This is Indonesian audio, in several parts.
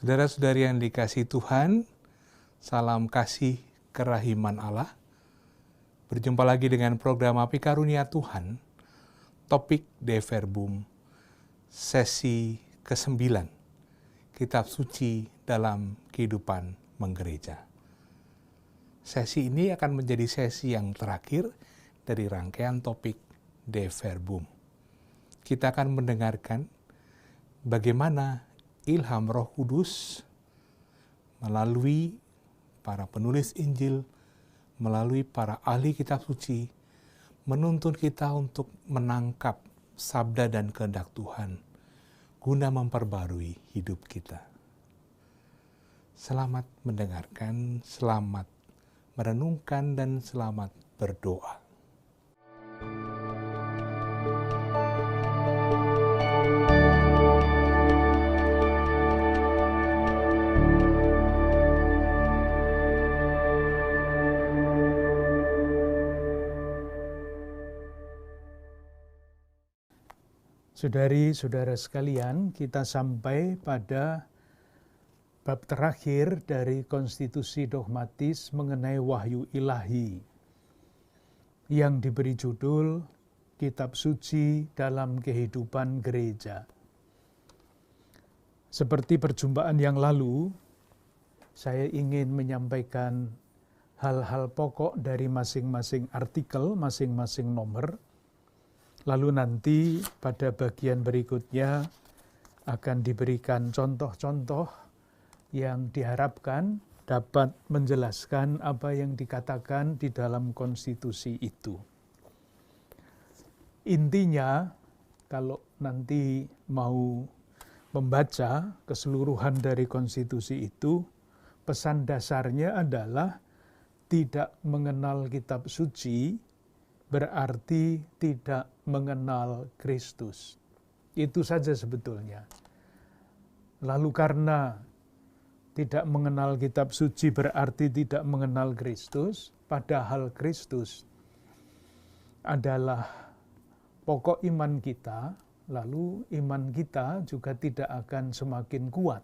Saudara-saudari yang dikasihi Tuhan, salam kasih kerahiman Allah. Berjumpa lagi dengan program Api Karunia Tuhan, topik De Verbum, sesi ke-9, Kitab Suci dalam Kehidupan Menggereja. Sesi ini akan menjadi sesi yang terakhir dari rangkaian topik De Verbum. Kita akan mendengarkan bagaimana ilham Roh Kudus melalui para penulis Injil, melalui para ahli kitab suci, menuntun kita untuk menangkap sabda dan kehendak Tuhan, guna memperbarui hidup kita. Selamat mendengarkan, selamat merenungkan, dan selamat berdoa. Saudari-saudara sekalian, kita sampai pada bab terakhir dari konstitusi dogmatis mengenai wahyu ilahi yang diberi judul Kitab Suci dalam Kehidupan Gereja. Seperti perjumpaan yang lalu, saya ingin menyampaikan hal-hal pokok dari masing-masing artikel, masing-masing nomor. Lalu nanti pada bagian berikutnya akan diberikan contoh-contoh yang diharapkan dapat menjelaskan apa yang dikatakan di dalam konstitusi itu. Intinya, kalau nanti mau membaca keseluruhan dari konstitusi itu, pesan dasarnya adalah tidak mengenal kitab suci berarti tidak mengenal Kristus. Itu saja sebetulnya. Lalu karena tidak mengenal kitab suci berarti tidak mengenal Kristus, padahal Kristus adalah pokok iman kita, lalu iman kita juga tidak akan semakin kuat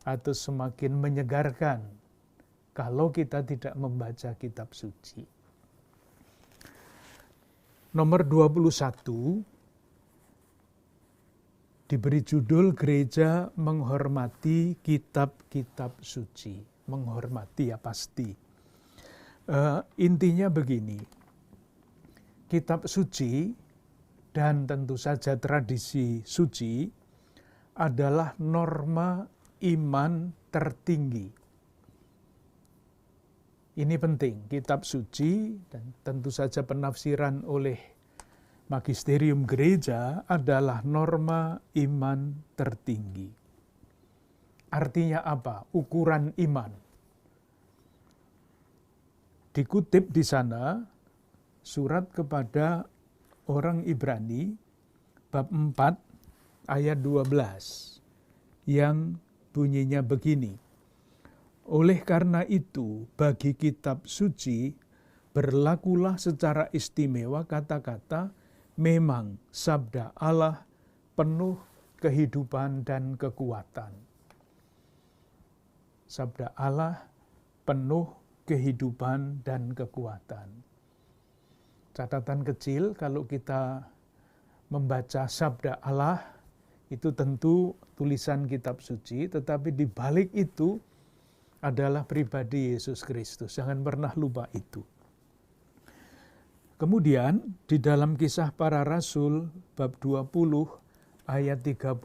atau semakin menyegarkan kalau kita tidak membaca kitab suci. Nomor 21 diberi judul Gereja Menghormati Kitab-Kitab Suci. Menghormati ya pasti. Intinya begini, kitab suci dan tentu saja tradisi suci adalah norma iman tertinggi. Ini penting, kitab suci dan tentu saja penafsiran oleh magisterium gereja adalah norma iman tertinggi. Artinya apa? Ukuran iman. Dikutip di sana surat kepada orang Ibrani bab 4 ayat 12 yang bunyinya begini. Oleh karena itu, bagi kitab suci, berlakulah secara istimewa kata-kata, memang sabda Allah penuh kehidupan dan kekuatan. Sabda Allah penuh kehidupan dan kekuatan. Catatan kecil, kalau kita membaca sabda Allah, itu tentu tulisan kitab suci, tetapi di balik itu adalah pribadi Yesus Kristus. Jangan pernah lupa itu. Kemudian di dalam Kisah Para Rasul bab 20 ayat 32,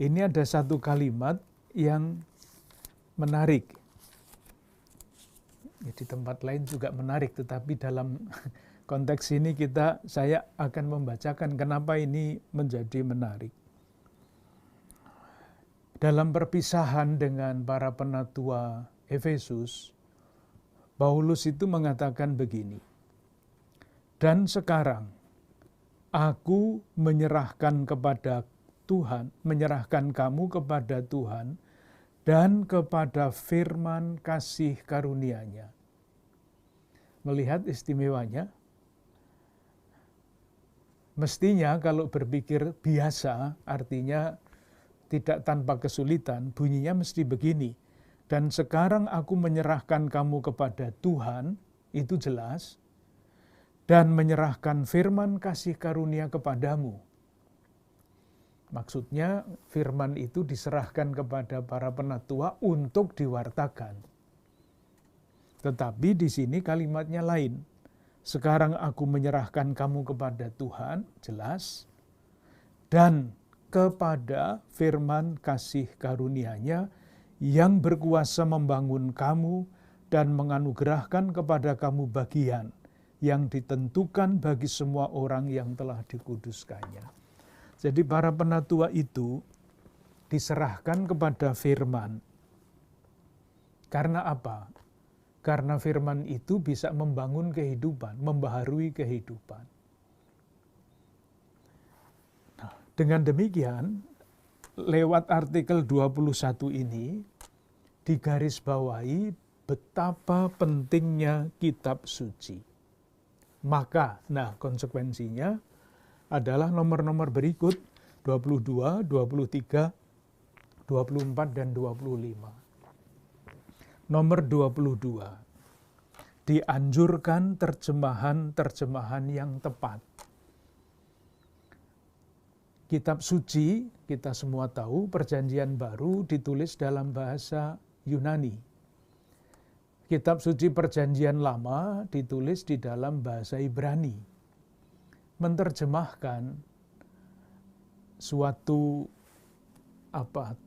ini ada satu kalimat yang menarik. Di tempat lain juga menarik, tetapi dalam konteks ini saya akan membacakan kenapa ini menjadi menarik. Dalam perpisahan dengan para penatua Efesus, Paulus itu mengatakan begini, dan sekarang aku menyerahkan kepada Tuhan, menyerahkan kamu kepada Tuhan dan kepada firman kasih karunia-Nya. Melihat istimewanya, mestinya kalau berpikir biasa, artinya tidak tanpa kesulitan, bunyinya mesti begini. Dan sekarang aku menyerahkan kamu kepada Tuhan, itu jelas, dan menyerahkan firman kasih karunia kepadamu. Maksudnya firman itu diserahkan kepada para penatua untuk diwartakan. Tetapi di sini kalimatnya lain. Sekarang aku menyerahkan kamu kepada Tuhan, jelas, dan kepada firman kasih karunia-Nya yang berkuasa membangun kamu dan menganugerahkan kepada kamu bagian yang ditentukan bagi semua orang yang telah dikuduskannya. Jadi para penatua itu diserahkan kepada firman. Karena apa? Karena firman itu bisa membangun kehidupan, membaharui kehidupan. Nah, dengan demikian, lewat artikel 21 ini, digarisbawahi betapa pentingnya kitab suci. Maka, konsekuensinya adalah nomor-nomor berikut 22, 23, 24, dan 25. Nomor 22, dianjurkan terjemahan-terjemahan yang tepat. Kitab suci, kita semua tahu, Perjanjian Baru ditulis dalam bahasa Yunani. Kitab suci Perjanjian Lama ditulis di dalam bahasa Ibrani. Menerjemahkan suatu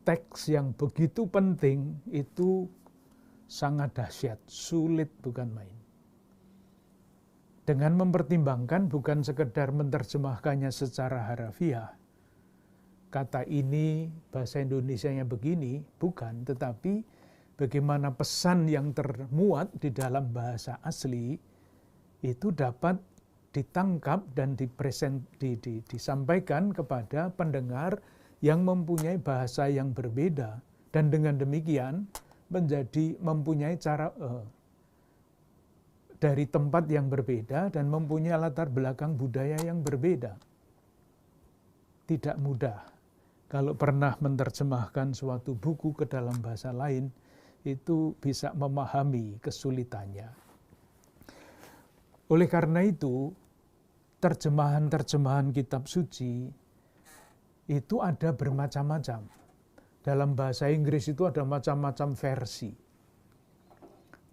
teks yang begitu penting itu sangat dahsyat, sulit bukan main. Dengan mempertimbangkan bukan sekedar menerjemahkannya secara harafiah, kata ini bahasa Indonesianya begini, bukan, tetapi bagaimana pesan yang termuat di dalam bahasa asli itu dapat ditangkap dan disampaikan kepada pendengar yang mempunyai bahasa yang berbeda, dan dengan demikian mempunyai cara dari tempat yang berbeda dan mempunyai latar belakang budaya yang berbeda. Tidak mudah kalau pernah menerjemahkan suatu buku ke dalam bahasa lain, itu bisa memahami kesulitannya. Oleh karena itu, terjemahan-terjemahan kitab suci itu ada bermacam-macam. Dalam bahasa Inggris itu ada macam-macam versi.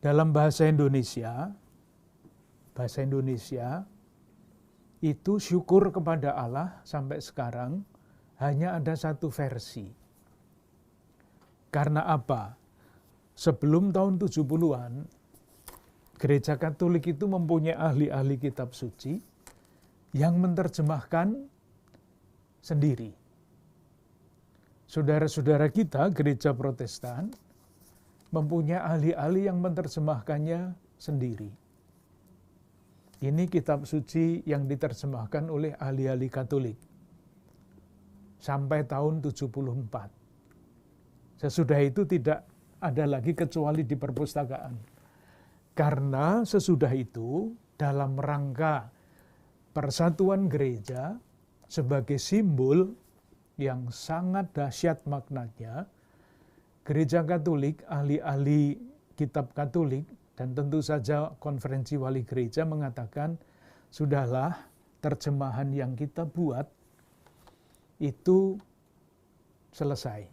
Dalam bahasa Indonesia itu syukur kepada Allah sampai sekarang hanya ada satu versi. Karena apa? Sebelum tahun 70-an, Gereja Katolik itu mempunyai ahli-ahli kitab suci yang menerjemahkan sendiri. Saudara-saudara kita, Gereja Protestan, mempunyai ahli-ahli yang menerjemahkannya sendiri. Ini kitab suci yang diterjemahkan oleh ahli-ahli Katolik sampai tahun 74. Sesudah itu tidak ada lagi kecuali di perpustakaan. Karena sesudah itu dalam rangka persatuan gereja sebagai simbol yang sangat dahsyat maknanya, Gereja Katolik, ahli-ahli kitab Katolik, dan tentu saja konferensi wali gereja mengatakan, sudahlah terjemahan yang kita buat itu selesai.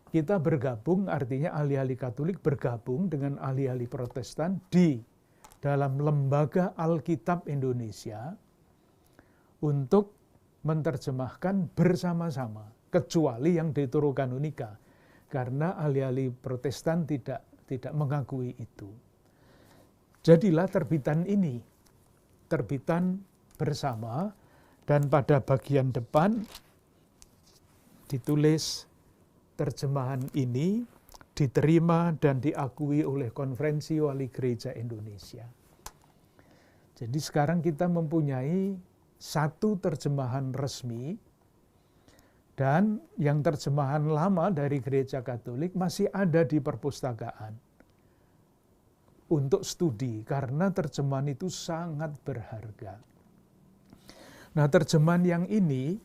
Kita bergabung, artinya ahli-ahli Katolik bergabung dengan ahli-ahli Protestan di dalam Lembaga Alkitab Indonesia untuk menerjemahkan bersama-sama, kecuali yang Deuterokanonika, karena ahli-ahli Protestan tidak mengakui itu. Jadilah terbitan ini, terbitan bersama, dan pada bagian depan ditulis terjemahan ini diterima dan diakui oleh Konferensi Wali Gereja Indonesia. Jadi sekarang kita mempunyai satu terjemahan resmi, dan yang terjemahan lama dari Gereja Katolik masih ada di perpustakaan untuk studi, karena terjemahan itu sangat berharga. Nah, terjemahan yang ini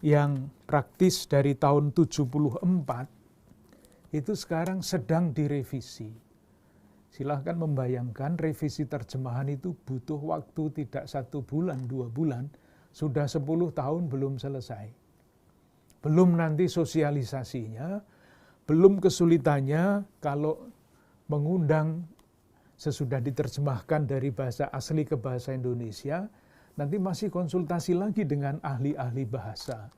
yang praktis dari tahun 74 itu sekarang sedang direvisi. Silahkan membayangkan revisi terjemahan itu butuh waktu tidak 1 bulan, 2 bulan, sudah 10 tahun belum selesai. Belum nanti sosialisasinya, belum kesulitannya kalau mengundang sesudah diterjemahkan dari bahasa asli ke bahasa Indonesia, nanti masih konsultasi lagi dengan ahli-ahli bahasa.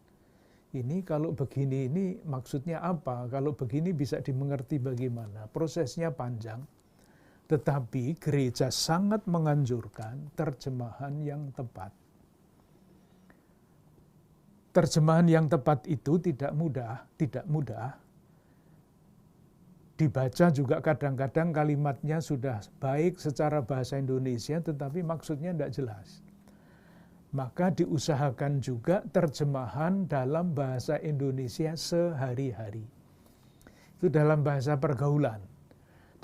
Ini kalau begini ini maksudnya apa? Kalau begini bisa dimengerti bagaimana? Prosesnya panjang. Tetapi gereja sangat menganjurkan terjemahan yang tepat. Terjemahan yang tepat itu tidak mudah. Dibaca juga kadang-kadang kalimatnya sudah baik secara bahasa Indonesia, tetapi maksudnya tidak jelas. Maka diusahakan juga terjemahan dalam bahasa Indonesia sehari-hari. Itu dalam bahasa pergaulan.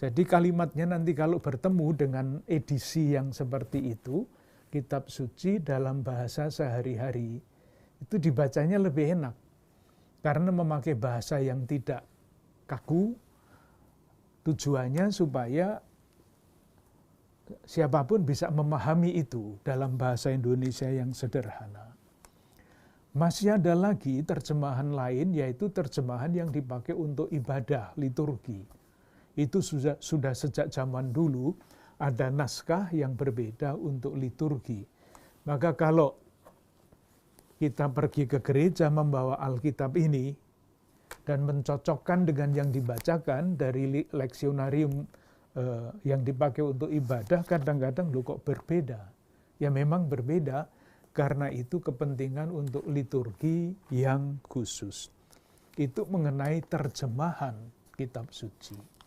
Jadi kalimatnya nanti kalau bertemu dengan edisi yang seperti itu, kitab suci dalam bahasa sehari-hari, itu dibacanya lebih enak. Karena memakai bahasa yang tidak kaku, tujuannya supaya siapapun bisa memahami itu dalam bahasa Indonesia yang sederhana. Masih ada lagi terjemahan lain, yaitu terjemahan yang dipakai untuk ibadah, liturgi. Itu sudah sejak zaman dulu ada naskah yang berbeda untuk liturgi. Maka kalau kita pergi ke gereja membawa Alkitab ini dan mencocokkan dengan yang dibacakan dari leksionarium yang dipakai untuk ibadah, kadang-kadang kok berbeda. Ya memang berbeda, karena itu kepentingan untuk liturgi yang khusus. Itu mengenai terjemahan kitab suci.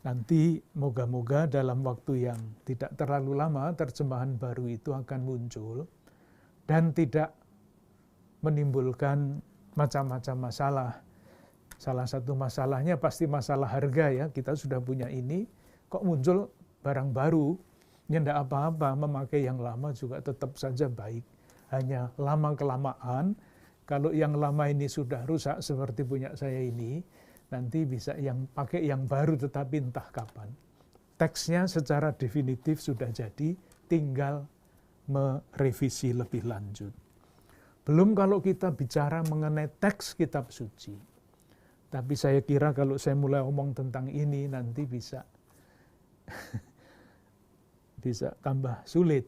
Nanti moga-moga dalam waktu yang tidak terlalu lama terjemahan baru itu akan muncul dan tidak menimbulkan macam-macam masalah. Salah satu masalahnya pasti masalah harga ya. Kita sudah punya ini, kok muncul barang baru, ya enggak apa-apa, memakai yang lama juga tetap saja baik. Hanya lama-kelamaan, kalau yang lama ini sudah rusak seperti punya saya ini, nanti bisa yang pakai yang baru tetapi entah kapan. Teksnya secara definitif sudah jadi, tinggal merevisi lebih lanjut. Belum kalau kita bicara mengenai teks kitab suci. Tapi saya kira kalau saya mulai omong tentang ini nanti bisa tambah sulit.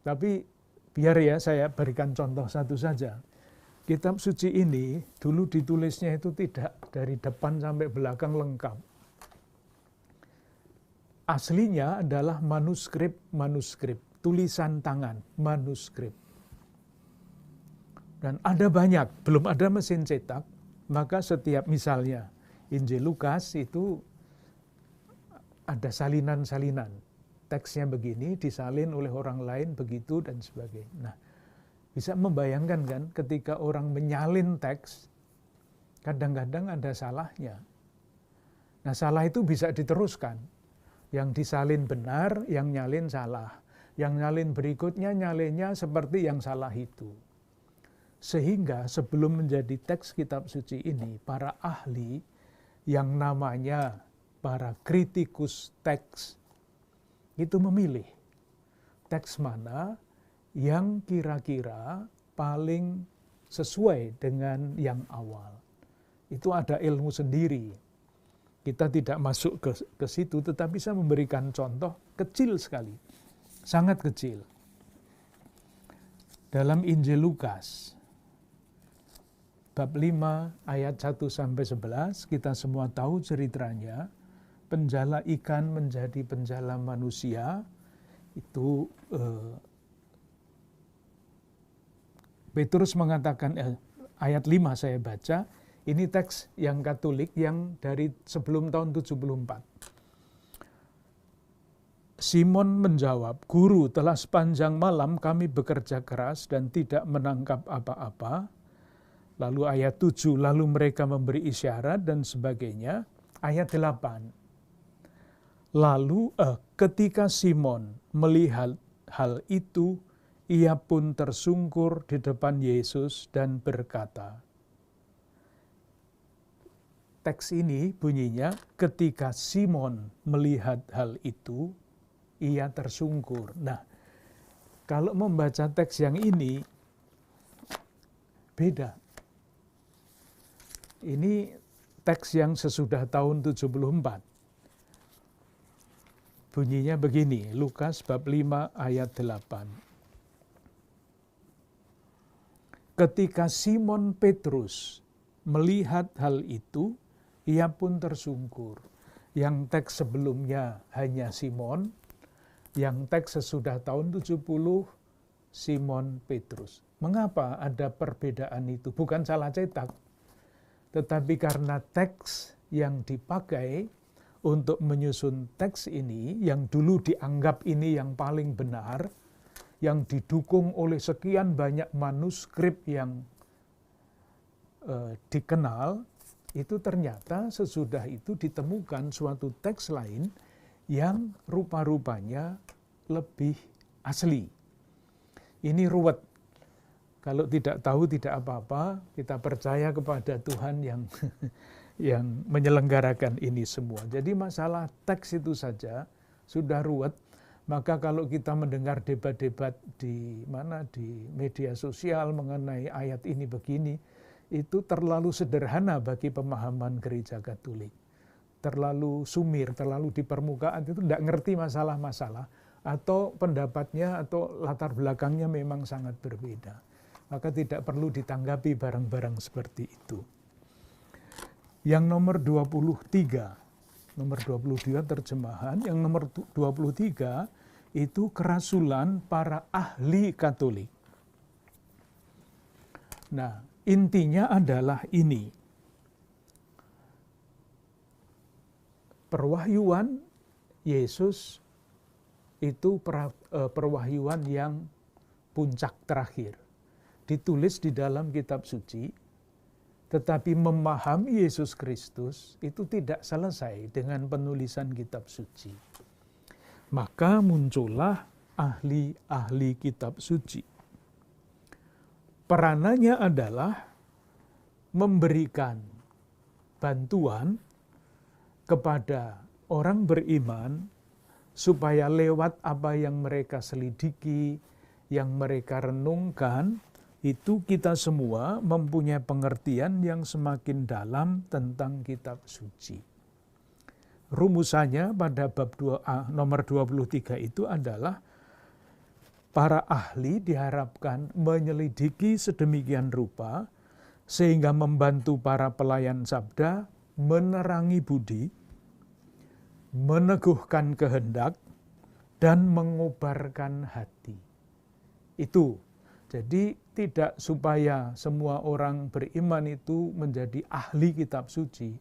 Tapi biar ya saya berikan contoh satu saja. Kitab suci ini dulu ditulisnya itu tidak dari depan sampai belakang lengkap. Aslinya adalah manuskrip, tulisan tangan, manuskrip. Dan ada banyak, belum ada mesin cetak, maka setiap misalnya Injil Lukas itu ada salinan-salinan. Teksnya begini, disalin oleh orang lain begitu dan sebagainya. Nah, bisa membayangkan kan ketika orang menyalin teks, kadang-kadang ada salahnya. Nah, salah itu bisa diteruskan. Yang disalin benar, yang nyalin salah. Yang nyalin berikutnya, nyalinnya seperti yang salah itu. Sehingga sebelum menjadi teks kitab suci ini, para ahli yang namanya para kritikus teks itu memilih teks mana yang kira-kira paling sesuai dengan yang awal. Itu ada ilmu sendiri. Kita tidak masuk ke situ, tetapi saya memberikan contoh kecil sekali, sangat kecil. Dalam Injil Lukas, bab 5 ayat 1-11, kita semua tahu ceritanya, penjala ikan menjadi penjala manusia, itu Petrus mengatakan, ayat 5 saya baca, ini teks yang Katolik yang dari sebelum tahun 74. Simon menjawab, "Guru, telah sepanjang malam kami bekerja keras dan tidak menangkap apa-apa." Lalu ayat 7, lalu mereka memberi isyarat dan sebagainya. Ayat 8. Lalu ketika Simon melihat hal itu, ia pun tersungkur di depan Yesus dan berkata. Teks ini bunyinya, ketika Simon melihat hal itu, ia tersungkur. Nah, kalau membaca teks yang ini, beda. Ini teks yang sesudah tahun 74. Bunyinya begini, Lukas bab 5 ayat 8. Ketika Simon Petrus melihat hal itu, ia pun tersungkur. Yang teks sebelumnya hanya Simon, yang teks sesudah tahun 70, Simon Petrus. Mengapa ada perbedaan itu? Bukan salah cetak, tetapi karena teks yang dipakai untuk menyusun teks ini, yang dulu dianggap ini yang paling benar, yang didukung oleh sekian banyak manuskrip yang dikenal, itu ternyata sesudah itu ditemukan suatu teks lain yang rupa-rupanya lebih asli. Ini ruwet. Kalau tidak tahu tidak apa-apa, kita percaya kepada Tuhan yang menyelenggarakan ini semua. Jadi masalah teks itu saja sudah ruwet, maka kalau kita mendengar debat-debat di media sosial mengenai ayat ini begini, itu terlalu sederhana bagi pemahaman gereja Katolik. Terlalu sumir, terlalu di permukaan, itu tidak ngerti masalah-masalah, atau pendapatnya atau latar belakangnya memang sangat berbeda. Maka tidak perlu ditanggapi barang-barang seperti itu. Yang nomor 23, nomor 22 terjemahan, yang nomor 23 itu kerasulan para ahli Katolik. Nah, intinya adalah ini. Perwahyuan Yesus itu perwahyuan yang puncak terakhir. Ditulis di dalam kitab suci, tetapi memahami Yesus Kristus itu tidak selesai dengan penulisan kitab suci. Maka muncullah ahli-ahli kitab suci. Peranannya adalah memberikan bantuan kepada orang beriman supaya lewat apa yang mereka selidiki, yang mereka renungkan, itu kita semua mempunyai pengertian yang semakin dalam tentang kitab suci. Rumusannya pada bab 2a nomor 23 itu adalah para ahli diharapkan menyelidiki sedemikian rupa sehingga membantu para pelayan sabda menerangi budi, meneguhkan kehendak, dan mengobarkan hati. Itu. Jadi tidak supaya semua orang beriman itu menjadi ahli kitab suci.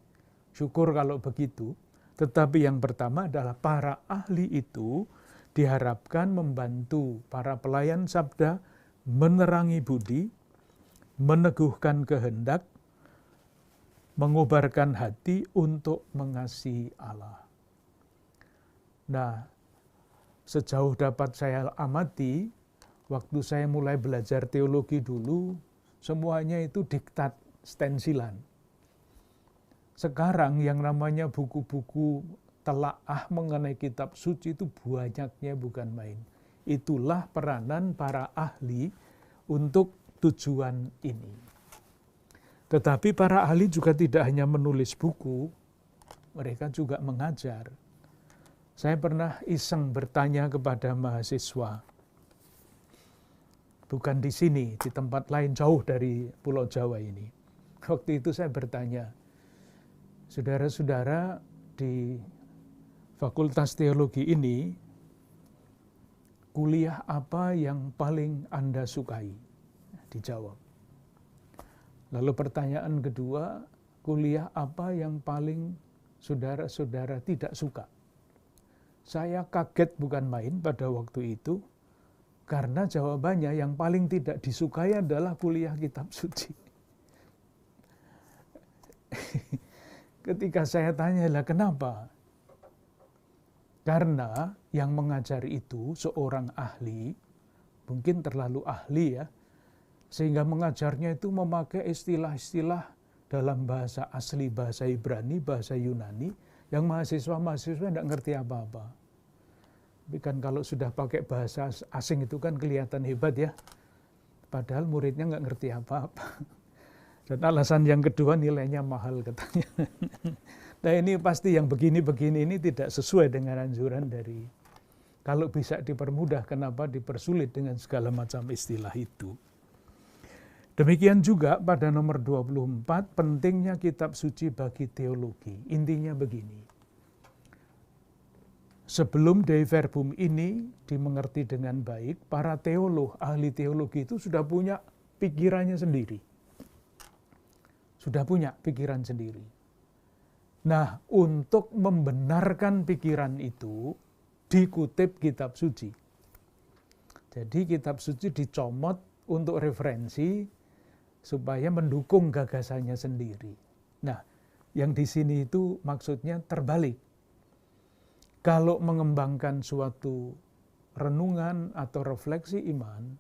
Syukur kalau begitu. Tetapi yang pertama adalah para ahli itu diharapkan membantu para pelayan sabda menerangi budi, meneguhkan kehendak, mengobarkan hati untuk mengasihi Allah. Nah, sejauh dapat saya amati, waktu saya mulai belajar teologi dulu, semuanya itu diktat stensilan. Sekarang yang namanya buku-buku telaah mengenai kitab suci itu banyaknya bukan main. Itulah peranan para ahli untuk tujuan ini. Tetapi para ahli juga tidak hanya menulis buku, mereka juga mengajar. Saya pernah iseng bertanya kepada mahasiswa, bukan di sini, di tempat lain jauh dari Pulau Jawa ini. Waktu itu saya bertanya, saudara-saudara di Fakultas Teologi ini, kuliah apa yang paling Anda sukai? Dijawab. Lalu pertanyaan kedua, kuliah apa yang paling saudara-saudara tidak suka? Saya kaget bukan main pada waktu itu, karena jawabannya yang paling tidak disukai adalah kuliah kitab suci. Ketika saya tanya, lah kenapa? Karena yang mengajar itu seorang ahli, mungkin terlalu ahli ya, sehingga mengajarnya itu memakai istilah-istilah dalam bahasa asli, bahasa Ibrani, bahasa Yunani, yang mahasiswa-mahasiswa tidak ngerti apa-apa. Tapi kan kalau sudah pakai bahasa asing itu kan kelihatan hebat ya, padahal muridnya nggak ngerti apa-apa. Dan alasan yang kedua, nilainya mahal katanya. Nah ini pasti yang begini-begini ini tidak sesuai dengan anjuran dari, kalau bisa dipermudah, kenapa dipersulit dengan segala macam istilah itu. Demikian juga pada nomor 24, pentingnya kitab suci bagi teologi. Intinya begini, sebelum Dei Verbum ini dimengerti dengan baik, para teolog, ahli teologi itu sudah punya pikirannya sendiri. Sudah punya pikiran sendiri. Nah, untuk membenarkan pikiran itu, dikutip kitab suci. Jadi kitab suci dicomot untuk referensi, supaya mendukung gagasannya sendiri. Nah, yang di sini itu maksudnya terbalik. Kalau mengembangkan suatu renungan atau refleksi iman,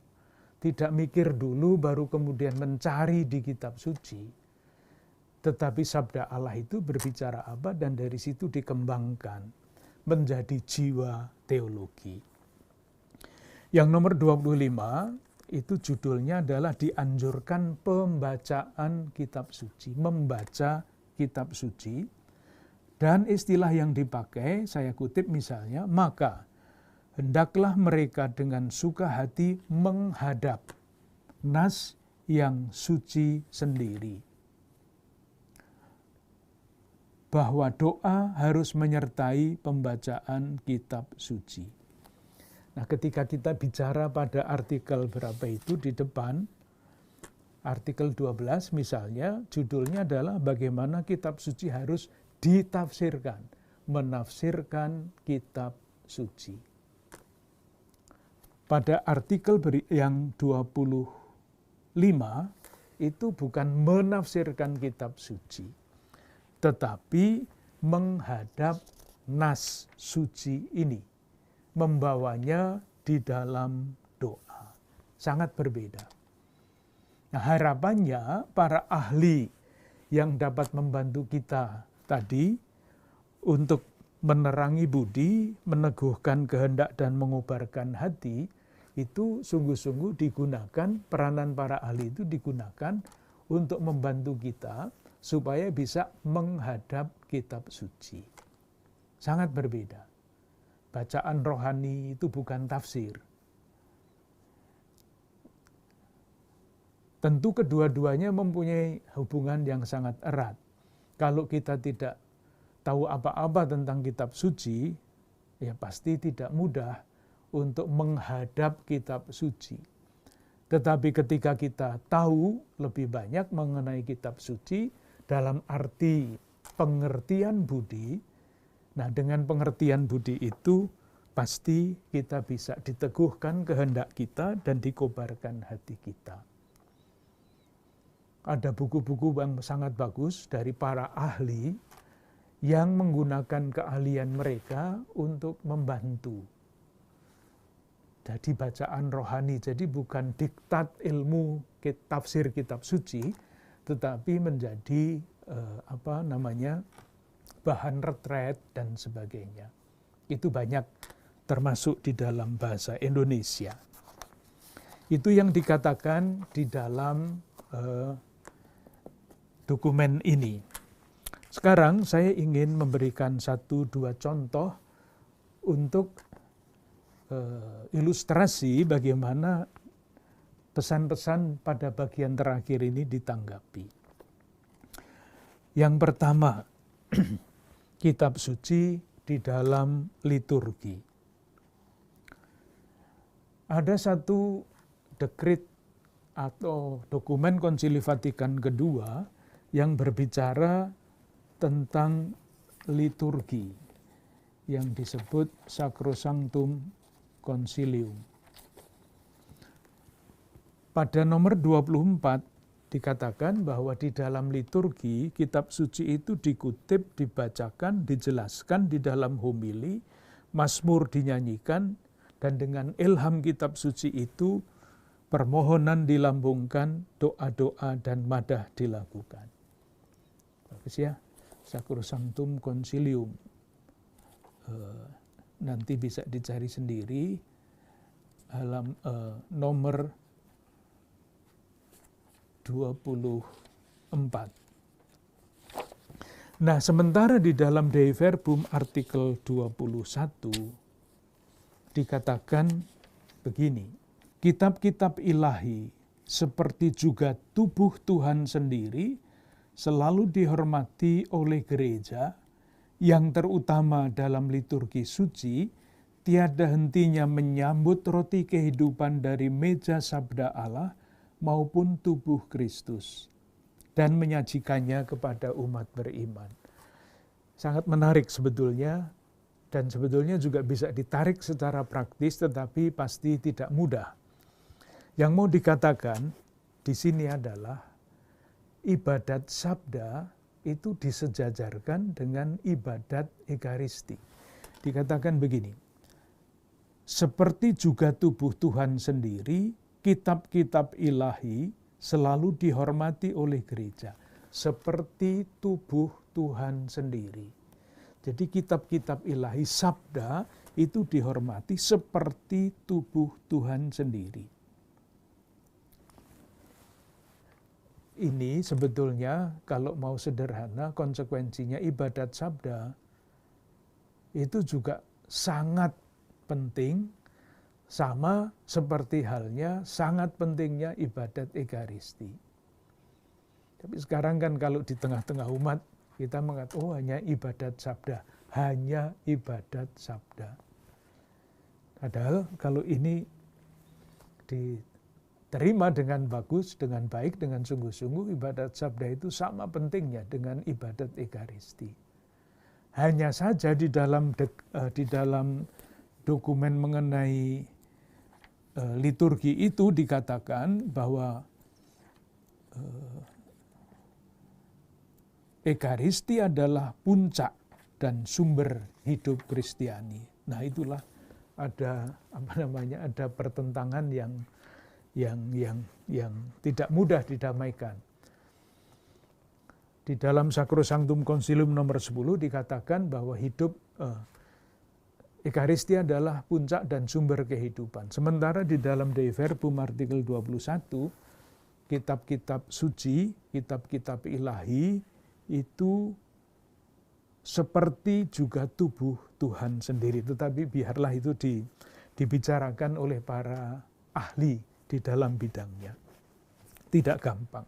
tidak mikir dulu baru kemudian mencari di kitab suci, tetapi sabda Allah itu berbicara apa, dan dari situ dikembangkan menjadi jiwa teologi. Yang nomor 25 itu judulnya adalah dianjurkan pembacaan kitab suci, membaca kitab suci. Dan istilah yang dipakai, saya kutip misalnya, maka hendaklah mereka dengan suka hati menghadap nas yang suci sendiri. Bahwa doa harus menyertai pembacaan kitab suci. Nah, ketika kita bicara pada artikel berapa itu di depan, artikel 12 misalnya, judulnya adalah bagaimana kitab suci harus ditafsirkan, menafsirkan kitab suci. Pada artikel yang 25 itu bukan menafsirkan kitab suci, tetapi menghadap nas suci ini, membawanya di dalam doa. Sangat berbeda. Nah, harapannya para ahli yang dapat membantu kita tadi untuk menerangi budi, meneguhkan kehendak dan mengobarkan hati, itu sungguh-sungguh digunakan, peranan para ahli itu digunakan untuk membantu kita supaya bisa menghadap kitab suci. Sangat berbeda. Bacaan rohani itu bukan tafsir. Tentu kedua-duanya mempunyai hubungan yang sangat erat. Kalau kita tidak tahu apa-apa tentang kitab suci, ya pasti tidak mudah untuk menghadap kitab suci. Tetapi ketika kita tahu lebih banyak mengenai kitab suci, dalam arti pengertian budi, nah dengan pengertian budi itu pasti kita bisa diteguhkan kehendak kita dan dikobarkan hati kita. Ada buku-buku yang sangat bagus dari para ahli yang menggunakan keahlian mereka untuk membantu. Jadi bacaan rohani, jadi bukan diktat ilmu tafsir kitab suci, tetapi menjadi bahan retret dan sebagainya. Itu banyak termasuk di dalam bahasa Indonesia. Itu yang dikatakan di dalam dokumen ini. Sekarang saya ingin memberikan 1-2 contoh untuk ilustrasi bagaimana pesan-pesan pada bagian terakhir ini ditanggapi. Yang pertama, kitab suci di dalam liturgi. Ada satu dekrit atau dokumen Konsili Vatikan II yang berbicara tentang liturgi yang disebut Sacrosanctum Concilium. Pada nomor 24 dikatakan bahwa di dalam liturgi kitab suci itu dikutip, dibacakan, dijelaskan di dalam homili, mazmur dinyanyikan, Dan dengan ilham kitab suci itu, permohonan dilambungkan, doa-doa dan madah dilakukan. Bagus ya, Sacrosanctum Concilium. Nanti bisa dicari sendiri, nomor 24. Nah, sementara di dalam Dei Verbum artikel 21 dikatakan begini, kitab-kitab ilahi seperti juga tubuh Tuhan sendiri selalu dihormati oleh gereja yang terutama dalam liturgi suci, tiada hentinya menyambut roti kehidupan dari meja sabda Allah maupun tubuh Kristus dan menyajikannya kepada umat beriman. Sangat menarik sebetulnya, dan sebetulnya juga bisa ditarik secara praktis, tetapi pasti tidak mudah. Yang mau dikatakan di sini adalah ibadat sabda itu disejajarkan dengan ibadat ekaristi. Dikatakan begini, seperti juga tubuh Tuhan sendiri, kitab-kitab ilahi selalu dihormati oleh gereja. Seperti tubuh Tuhan sendiri. Jadi kitab-kitab ilahi sabda itu dihormati seperti tubuh Tuhan sendiri. Ini sebetulnya kalau mau sederhana, konsekuensinya ibadat sabda itu juga sangat penting, sama seperti halnya sangat pentingnya ibadat ekaristi. Tapi sekarang kan kalau di tengah-tengah umat kita mengatakan, oh hanya ibadat sabda, hanya ibadat sabda. Padahal kalau ini diterima dengan bagus, dengan baik, dengan sungguh-sungguh, ibadat sabda itu sama pentingnya dengan ibadat ekaristi. Hanya saja di dalam dokumen mengenai liturgi itu dikatakan bahwa ekaristi adalah puncak dan sumber hidup Kristiani. Nah, itulah ada ada pertentangan yang tidak mudah didamaikan. Di dalam Sacrosanctum Concilium nomor 10 dikatakan bahwa hidup ekaristi adalah puncak dan sumber kehidupan. Sementara di dalam Dei Verbum artikel 21, kitab-kitab suci, kitab-kitab ilahi itu seperti juga tubuh Tuhan sendiri. Tetapi biarlah itu dibicarakan oleh para ahli di dalam bidangnya. Tidak gampang.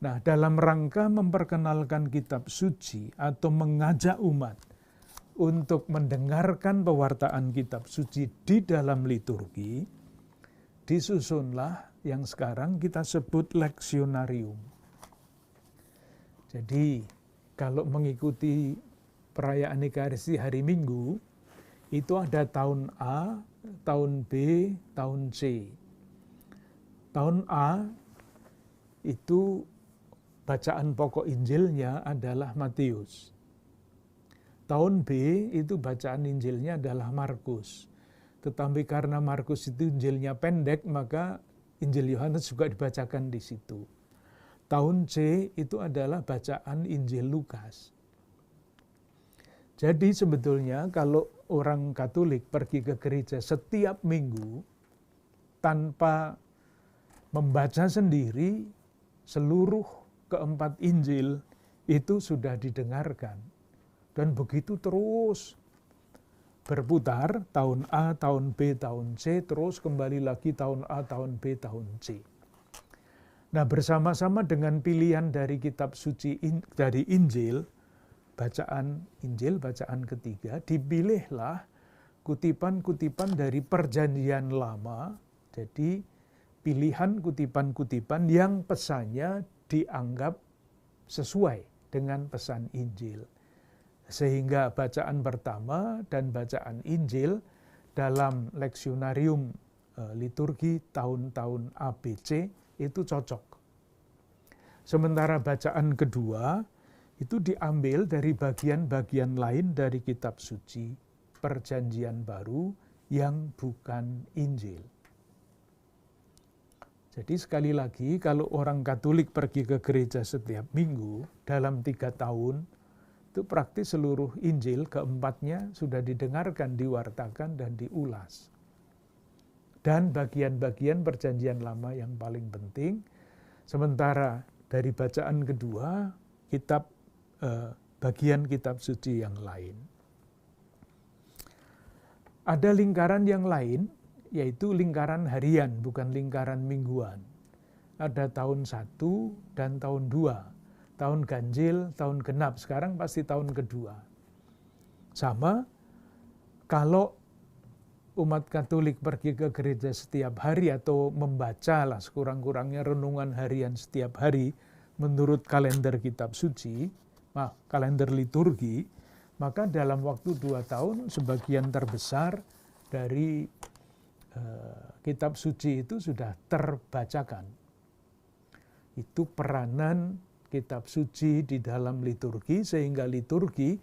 Nah, dalam rangka memperkenalkan kitab suci atau mengajak umat untuk mendengarkan pewartaan kitab suci di dalam liturgi, disusunlah yang sekarang kita sebut leksionarium. Jadi, kalau mengikuti perayaan Ekaristi hari Minggu, itu ada tahun A, tahun B, tahun C. Tahun A itu bacaan pokok Injilnya adalah Matius. Tahun B itu bacaan Injilnya adalah Markus. Tetapi karena Markus itu Injilnya pendek, maka Injil Yohanes juga dibacakan di situ. Tahun C itu adalah bacaan Injil Lukas. Jadi sebetulnya kalau orang Katolik pergi ke gereja setiap minggu tanpa membaca sendiri seluruh keempat Injil itu sudah didengarkan. Dan begitu terus berputar, tahun A, tahun B, tahun C, terus kembali lagi tahun A, tahun B, tahun C. Nah, bersama-sama dengan pilihan dari kitab suci dari Injil, bacaan Injil, bacaan ketiga, dipilihlah kutipan-kutipan dari Perjanjian Lama. Jadi, pilihan kutipan-kutipan yang pesannya dianggap sesuai dengan pesan Injil. Sehingga bacaan pertama dan bacaan Injil dalam leksionarium liturgi tahun-tahun ABC itu cocok. Sementara bacaan kedua itu diambil dari bagian-bagian lain dari kitab suci, Perjanjian Baru, yang bukan Injil. Jadi sekali lagi, kalau orang Katolik pergi ke gereja setiap minggu dalam 3 tahun, itu praktis seluruh Injil keempatnya sudah didengarkan, diwartakan, dan diulas. Dan bagian-bagian perjanjian lama yang paling penting, sementara dari bacaan kedua, bagian kitab suci yang lain. Ada lingkaran yang lain, yaitu lingkaran harian, bukan lingkaran mingguan. Ada tahun 1 dan tahun 2, tahun ganjil, tahun genap, sekarang pasti tahun kedua. Sama, kalau umat Katolik pergi ke gereja setiap hari atau membaca lah sekurang-kurangnya renungan harian setiap hari menurut kalender kitab suci, kalender liturgi, maka dalam waktu 2 tahun sebagian terbesar dari kitab suci itu sudah terbacakan. Itu peranan kitab suci di dalam liturgi, sehingga liturgi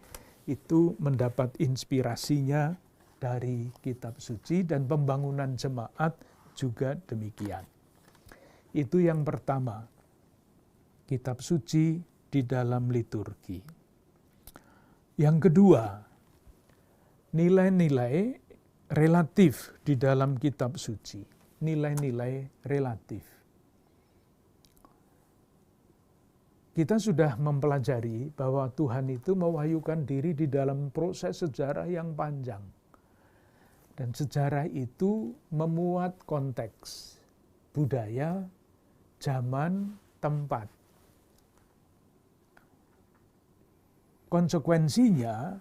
itu mendapat inspirasinya dari kitab suci, dan pembangunan jemaat juga demikian. Itu yang pertama, kitab suci di dalam liturgi. Yang kedua, nilai-nilai relatif di dalam kitab suci. Nilai-nilai relatif. Kita sudah mempelajari bahwa Tuhan itu mewahyukan diri di dalam proses sejarah yang panjang. Dan sejarah itu memuat konteks, budaya, zaman, tempat. Konsekuensinya,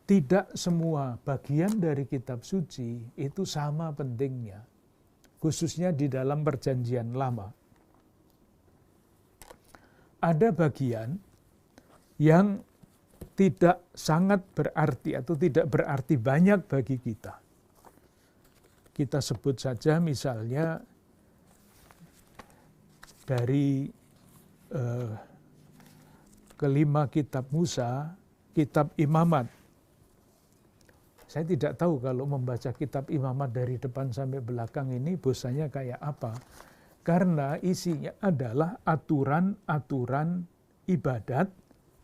tidak semua bagian dari kitab suci itu sama pentingnya, khususnya di dalam perjanjian lama. Ada bagian yang tidak sangat berarti atau tidak berarti banyak bagi kita. Kita sebut saja misalnya dari kelima kitab Musa, kitab Imamat. Saya tidak tahu kalau membaca kitab Imamat dari depan sampai belakang ini bosannya kayak apa. Karena isinya adalah aturan-aturan ibadat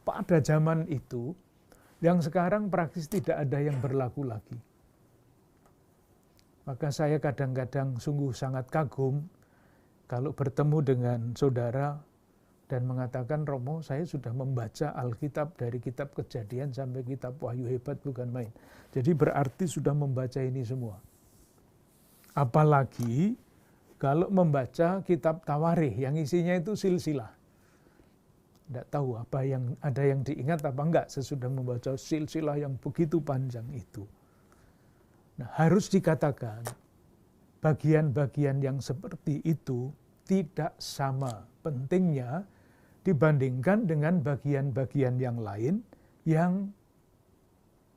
pada zaman itu yang sekarang praktis tidak ada yang berlaku lagi. Maka saya kadang-kadang sungguh sangat kagum kalau bertemu dengan saudara dan mengatakan, Romo, saya sudah membaca Alkitab dari kitab Kejadian sampai kitab Wahyu, hebat bukan main. Jadi berarti sudah membaca ini semua. Apalagi kalau membaca kitab Tawarikh yang isinya itu silsilah. Tidak tahu apa yang ada yang diingat apa enggak sesudah membaca silsilah yang begitu panjang itu. Nah, harus dikatakan bagian-bagian yang seperti itu tidak sama pentingnya dibandingkan dengan bagian-bagian yang lain yang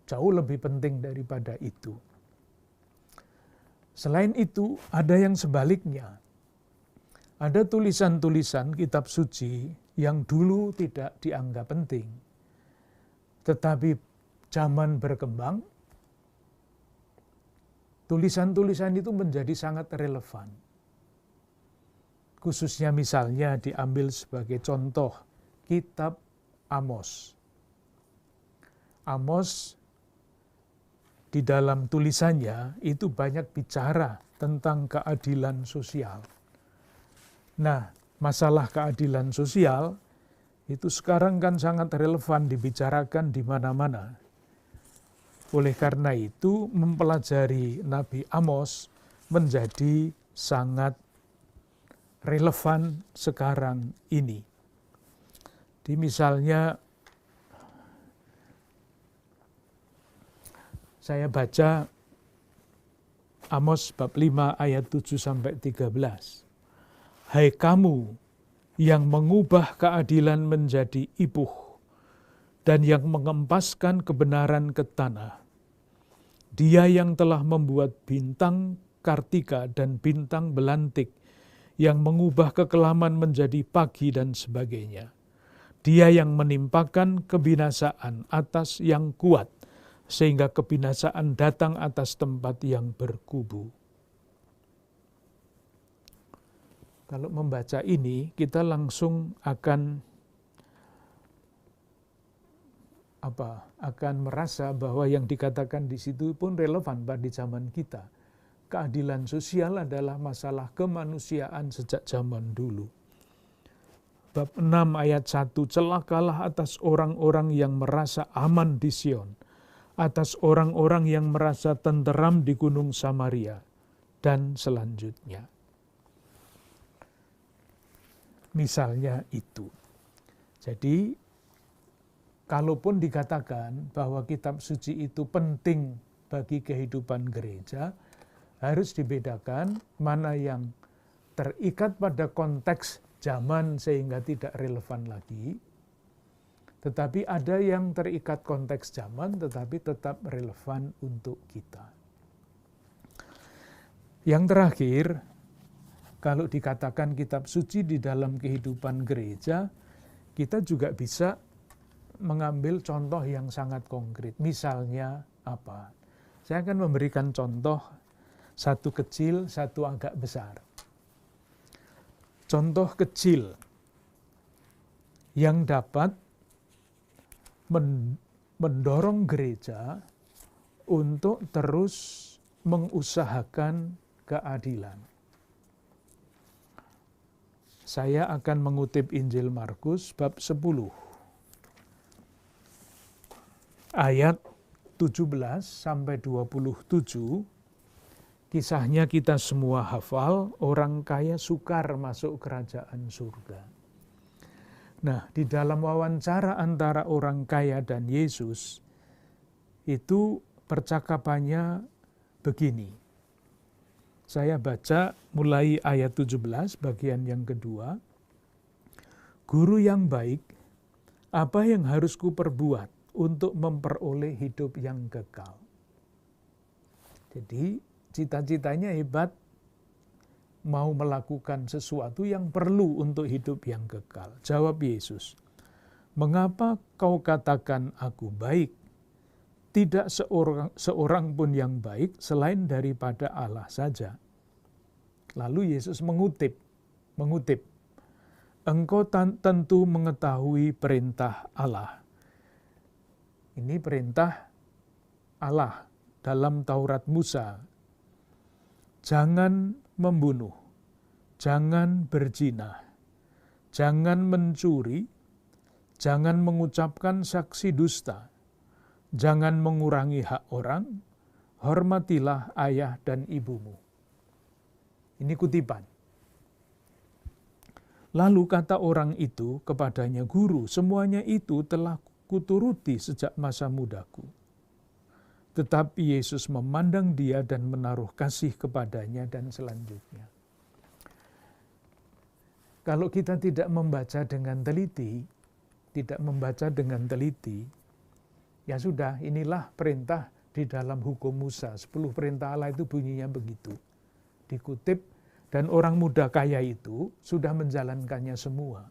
jauh lebih penting daripada itu. Selain itu, ada yang sebaliknya. Ada tulisan-tulisan kitab suci yang dulu tidak dianggap penting. Tetapi zaman berkembang, tulisan-tulisan itu menjadi sangat relevan. Khususnya misalnya diambil sebagai contoh kitab Amos. Amos di dalam tulisannya itu banyak bicara tentang keadilan sosial. Nah, masalah keadilan sosial itu sekarang kan sangat relevan dibicarakan di mana-mana. Oleh karena itu, mempelajari Nabi Amos menjadi sangat relevan sekarang ini. Di misalnya saya baca Amos bab 5 ayat 7 sampai 13. Hai kamu yang mengubah keadilan menjadi ipuh dan yang mengempaskan kebenaran ke tanah. Dia yang telah membuat bintang kartika dan bintang belantik, yang mengubah kekelaman menjadi pagi dan sebagainya. Dia yang menimpakan kebinasaan atas yang kuat, sehingga kebinasaan datang atas tempat yang berkubu. Kalau membaca ini, kita langsung akan merasa bahwa yang dikatakan di situ pun relevan pada zaman kita. Keadilan sosial adalah masalah kemanusiaan sejak zaman dulu. Bab 6 ayat 1, celakalah atas orang-orang yang merasa aman di Sion, atas orang-orang yang merasa tenteram di Gunung Samaria, dan selanjutnya. Misalnya itu. Jadi, kalaupun dikatakan bahwa kitab suci itu penting bagi kehidupan gereja, harus dibedakan mana yang terikat pada konteks zaman sehingga tidak relevan lagi, tetapi ada yang terikat konteks zaman tetapi tetap relevan untuk kita. Yang terakhir, kalau dikatakan kitab suci di dalam kehidupan gereja, kita juga bisa mengambil contoh yang sangat konkret. Misalnya apa? Saya akan memberikan contoh satu kecil, satu agak besar. Contoh kecil yang dapat mendorong gereja untuk terus mengusahakan keadilan. Saya akan mengutip Injil Markus bab 10. Ayat 17 sampai 27, kisahnya kita semua hafal, orang kaya sukar masuk kerajaan surga. Nah, di dalam wawancara antara orang kaya dan Yesus, itu percakapannya begini. Saya baca mulai ayat 17, bagian yang kedua. Guru yang baik, apa yang harus kuperbuat untuk memperoleh hidup yang kekal? Jadi, cita-citanya hebat, mau melakukan sesuatu yang perlu untuk hidup yang kekal. Jawab Yesus, mengapa kau katakan aku baik? Tidak seorang pun yang baik selain daripada Allah saja. Lalu Yesus mengutip, engkau tentu mengetahui perintah Allah. Ini perintah Allah dalam Taurat Musa. Jangan membunuh, jangan berzina, jangan mencuri, jangan mengucapkan saksi dusta, jangan mengurangi hak orang, hormatilah ayah dan ibumu. Ini kutipan. Lalu kata orang itu kepadanya, Guru, semuanya itu telah kuturuti sejak masa mudaku. Tetapi Yesus memandang dia dan menaruh kasih kepadanya dan selanjutnya. Kalau kita tidak membaca dengan teliti, ya sudah, inilah perintah di dalam hukum Musa. 10 perintah Allah itu bunyinya begitu. Dikutip, dan orang muda kaya itu sudah menjalankannya semua.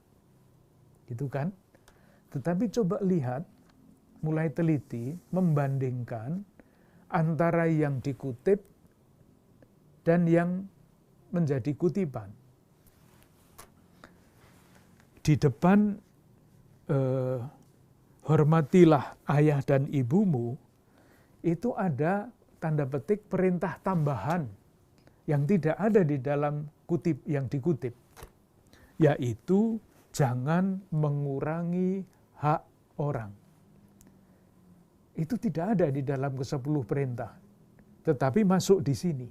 Gitu kan? Tetapi coba lihat, mulai teliti, membandingkan antara yang dikutip dan yang menjadi kutipan. Di depan hormatilah ayah dan ibumu, itu ada tanda petik perintah tambahan yang tidak ada di dalam kutip yang dikutip, yaitu jangan mengurangi hak orang. Itu tidak ada di dalam ke-10 perintah, tetapi masuk di sini.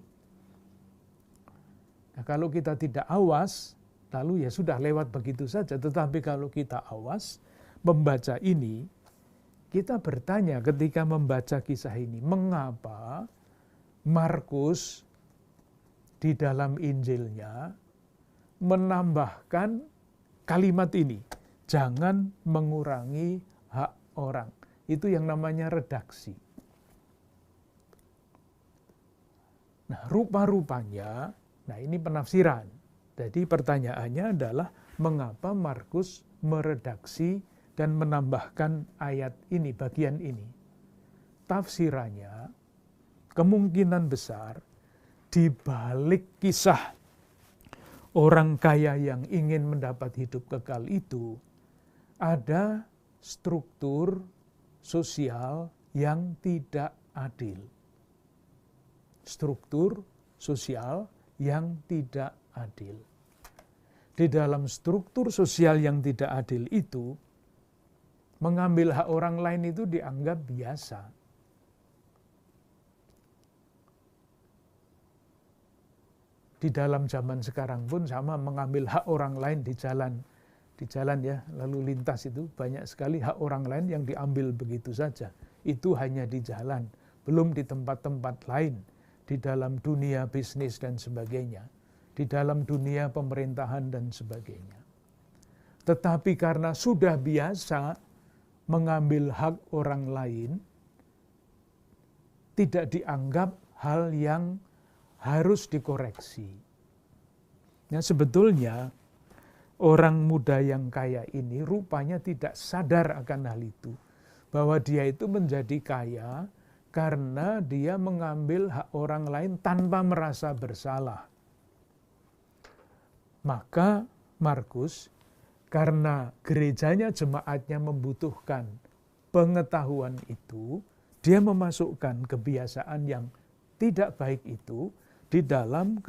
Nah, kalau kita tidak awas, lalu ya sudah lewat begitu saja. Tetapi kalau kita awas, membaca ini, kita bertanya ketika membaca kisah ini, mengapa Markus di dalam Injilnya menambahkan kalimat ini, jangan mengurangi hak orang. Itu yang namanya redaksi. Nah, rupa-rupanya, nah ini penafsiran. Jadi pertanyaannya adalah, mengapa Markus meredaksi dan menambahkan ayat ini, bagian ini? tafsirannya kemungkinan besar di balik kisah orang kaya yang ingin mendapat hidup kekal itu ada struktur sosial yang tidak adil. Struktur sosial yang tidak adil. Di dalam struktur sosial yang tidak adil itu, mengambil hak orang lain itu dianggap biasa. Di dalam zaman sekarang pun sama, mengambil hak orang lain di jalan ya, lalu lintas itu banyak sekali hak orang lain yang diambil begitu saja. Itu hanya di jalan, belum di tempat-tempat lain, di dalam dunia bisnis dan sebagainya, di dalam dunia pemerintahan dan sebagainya. Tetapi karena sudah biasa mengambil hak orang lain, tidak dianggap hal yang harus dikoreksi. Nah, sebetulnya orang muda yang kaya ini rupanya tidak sadar akan hal itu, bahwa dia itu menjadi kaya karena dia mengambil hak orang lain tanpa merasa bersalah. Maka Markus, karena gerejanya, jemaatnya membutuhkan pengetahuan itu, dia memasukkan kebiasaan yang tidak baik itu di dalam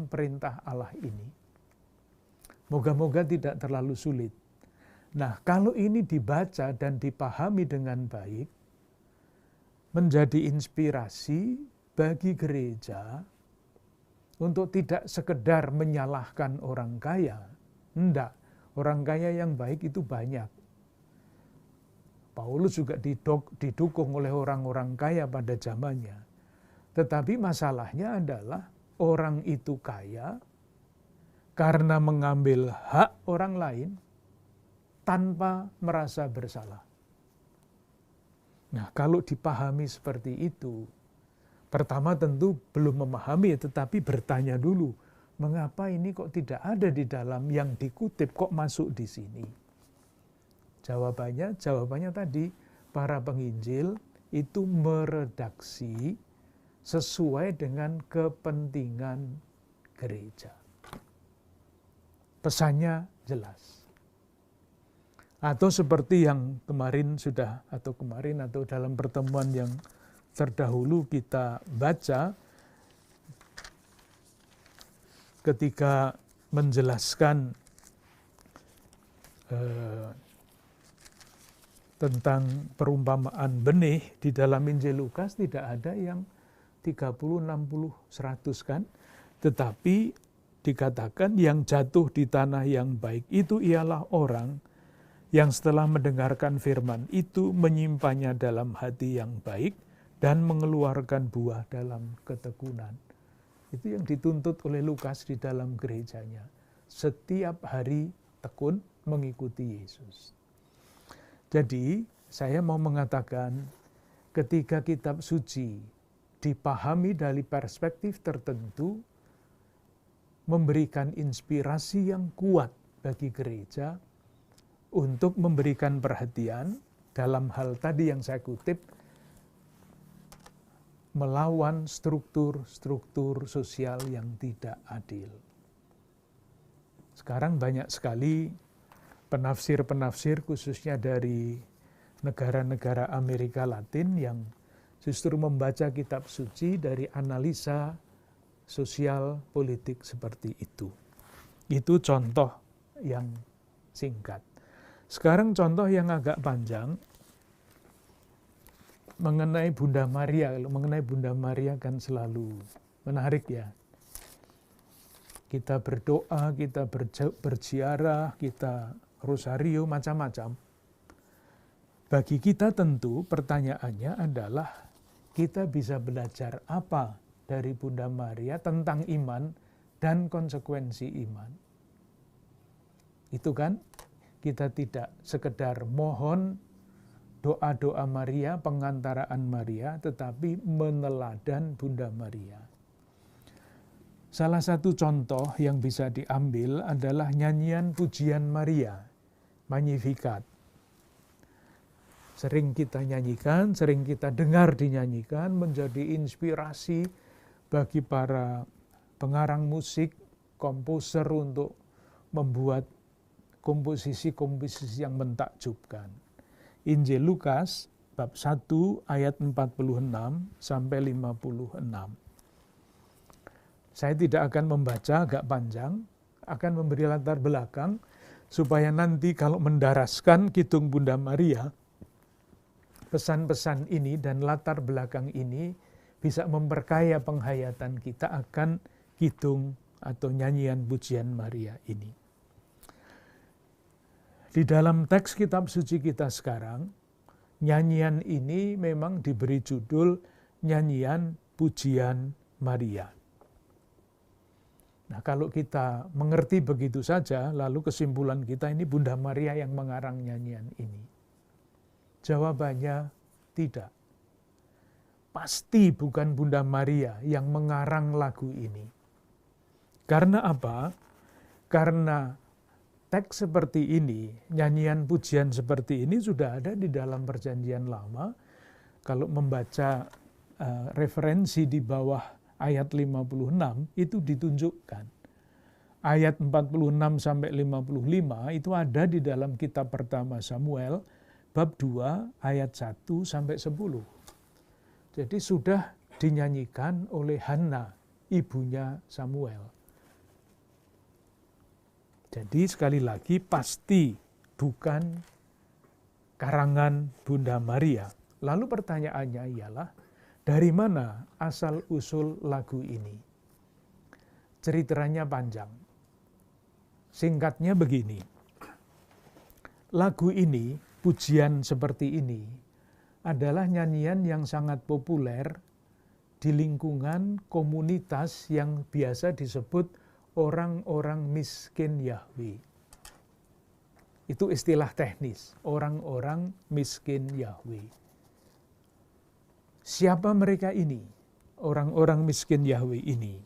perintah Allah ini. Moga-moga tidak terlalu sulit. Nah, kalau ini dibaca dan dipahami dengan baik, menjadi inspirasi bagi gereja untuk tidak sekedar menyalahkan orang kaya. Enggak, orang kaya yang baik itu banyak. Paulus juga didukung oleh orang-orang kaya pada zamannya. Tetapi masalahnya adalah orang itu kaya karena mengambil hak orang lain tanpa merasa bersalah. Nah, kalau dipahami seperti itu, pertama tentu belum memahami, tetapi bertanya dulu, mengapa ini kok tidak ada di dalam yang dikutip, kok masuk di sini? Jawabannya tadi, para penginjil itu meredaksi sesuai dengan kepentingan gereja. Pesannya jelas. Atau seperti yang kemarin atau dalam pertemuan yang terdahulu kita baca, ketika menjelaskan tentang perumpamaan benih di dalam Injil Lukas, tidak ada yang 30, 60, 100 kan. Tetapi dikatakan yang jatuh di tanah yang baik itu ialah orang yang setelah mendengarkan firman itu menyimpannya dalam hati yang baik dan mengeluarkan buah dalam ketekunan. Itu yang dituntut oleh Lukas di dalam gerejanya. Setiap hari tekun mengikuti Yesus. Jadi saya mau mengatakan ketika kitab suci dipahami dari perspektif tertentu, memberikan inspirasi yang kuat bagi gereja untuk memberikan perhatian dalam hal tadi yang saya kutip, melawan struktur-struktur sosial yang tidak adil. Sekarang banyak sekali penafsir-penafsir khususnya dari negara-negara Amerika Latin yang justru membaca kitab suci dari analisa sosial politik seperti itu. Itu contoh yang singkat. Sekarang contoh yang agak panjang mengenai Bunda Maria. Mengenai Bunda Maria kan selalu menarik ya. Kita berdoa, kita berziarah, kita rosario, macam-macam. Bagi kita tentu pertanyaannya adalah kita bisa belajar apa dari Bunda Maria tentang iman dan konsekuensi iman. Itu kan kita tidak sekedar mohon doa-doa Maria, pengantaraan Maria, tetapi meneladan Bunda Maria. Salah satu contoh yang bisa diambil adalah nyanyian pujian Maria, Magnificat. Sering kita nyanyikan, sering kita dengar dinyanyikan, menjadi inspirasi bagi para pengarang musik, komposer untuk membuat komposisi-komposisi yang mentakjubkan. Injil Lukas bab 1 ayat 46 sampai 56. Saya tidak akan membaca agak panjang, akan memberi latar belakang supaya nanti kalau mendaraskan Kidung Bunda Maria, pesan-pesan ini dan latar belakang ini bisa memperkaya penghayatan kita akan kidung atau nyanyian pujian Maria ini. Di dalam teks kitab suci kita sekarang, nyanyian ini memang diberi judul nyanyian pujian Maria. Nah, kalau kita mengerti begitu saja, lalu kesimpulan kita ini Bunda Maria yang mengarang nyanyian ini. Jawabannya tidak. Pasti bukan Bunda Maria yang mengarang lagu ini. Karena apa? Karena teks seperti ini, nyanyian pujian seperti ini sudah ada di dalam Perjanjian Lama. Kalau membaca referensi di bawah ayat 56 itu ditunjukkan. Ayat 46 sampai 55 itu ada di dalam kitab pertama Samuel bab 2 ayat 1 sampai 10. Jadi sudah dinyanyikan oleh Hana, ibunya Samuel. Jadi sekali lagi pasti bukan karangan Bunda Maria. Lalu pertanyaannya ialah, dari mana asal-usul lagu ini? Ceritanya panjang. Singkatnya begini. Lagu ini, pujian seperti ini, adalah nyanyian yang sangat populer di lingkungan komunitas yang biasa disebut orang-orang miskin Yahweh. Itu istilah teknis, orang-orang miskin Yahweh. Siapa mereka ini? Orang-orang miskin Yahweh ini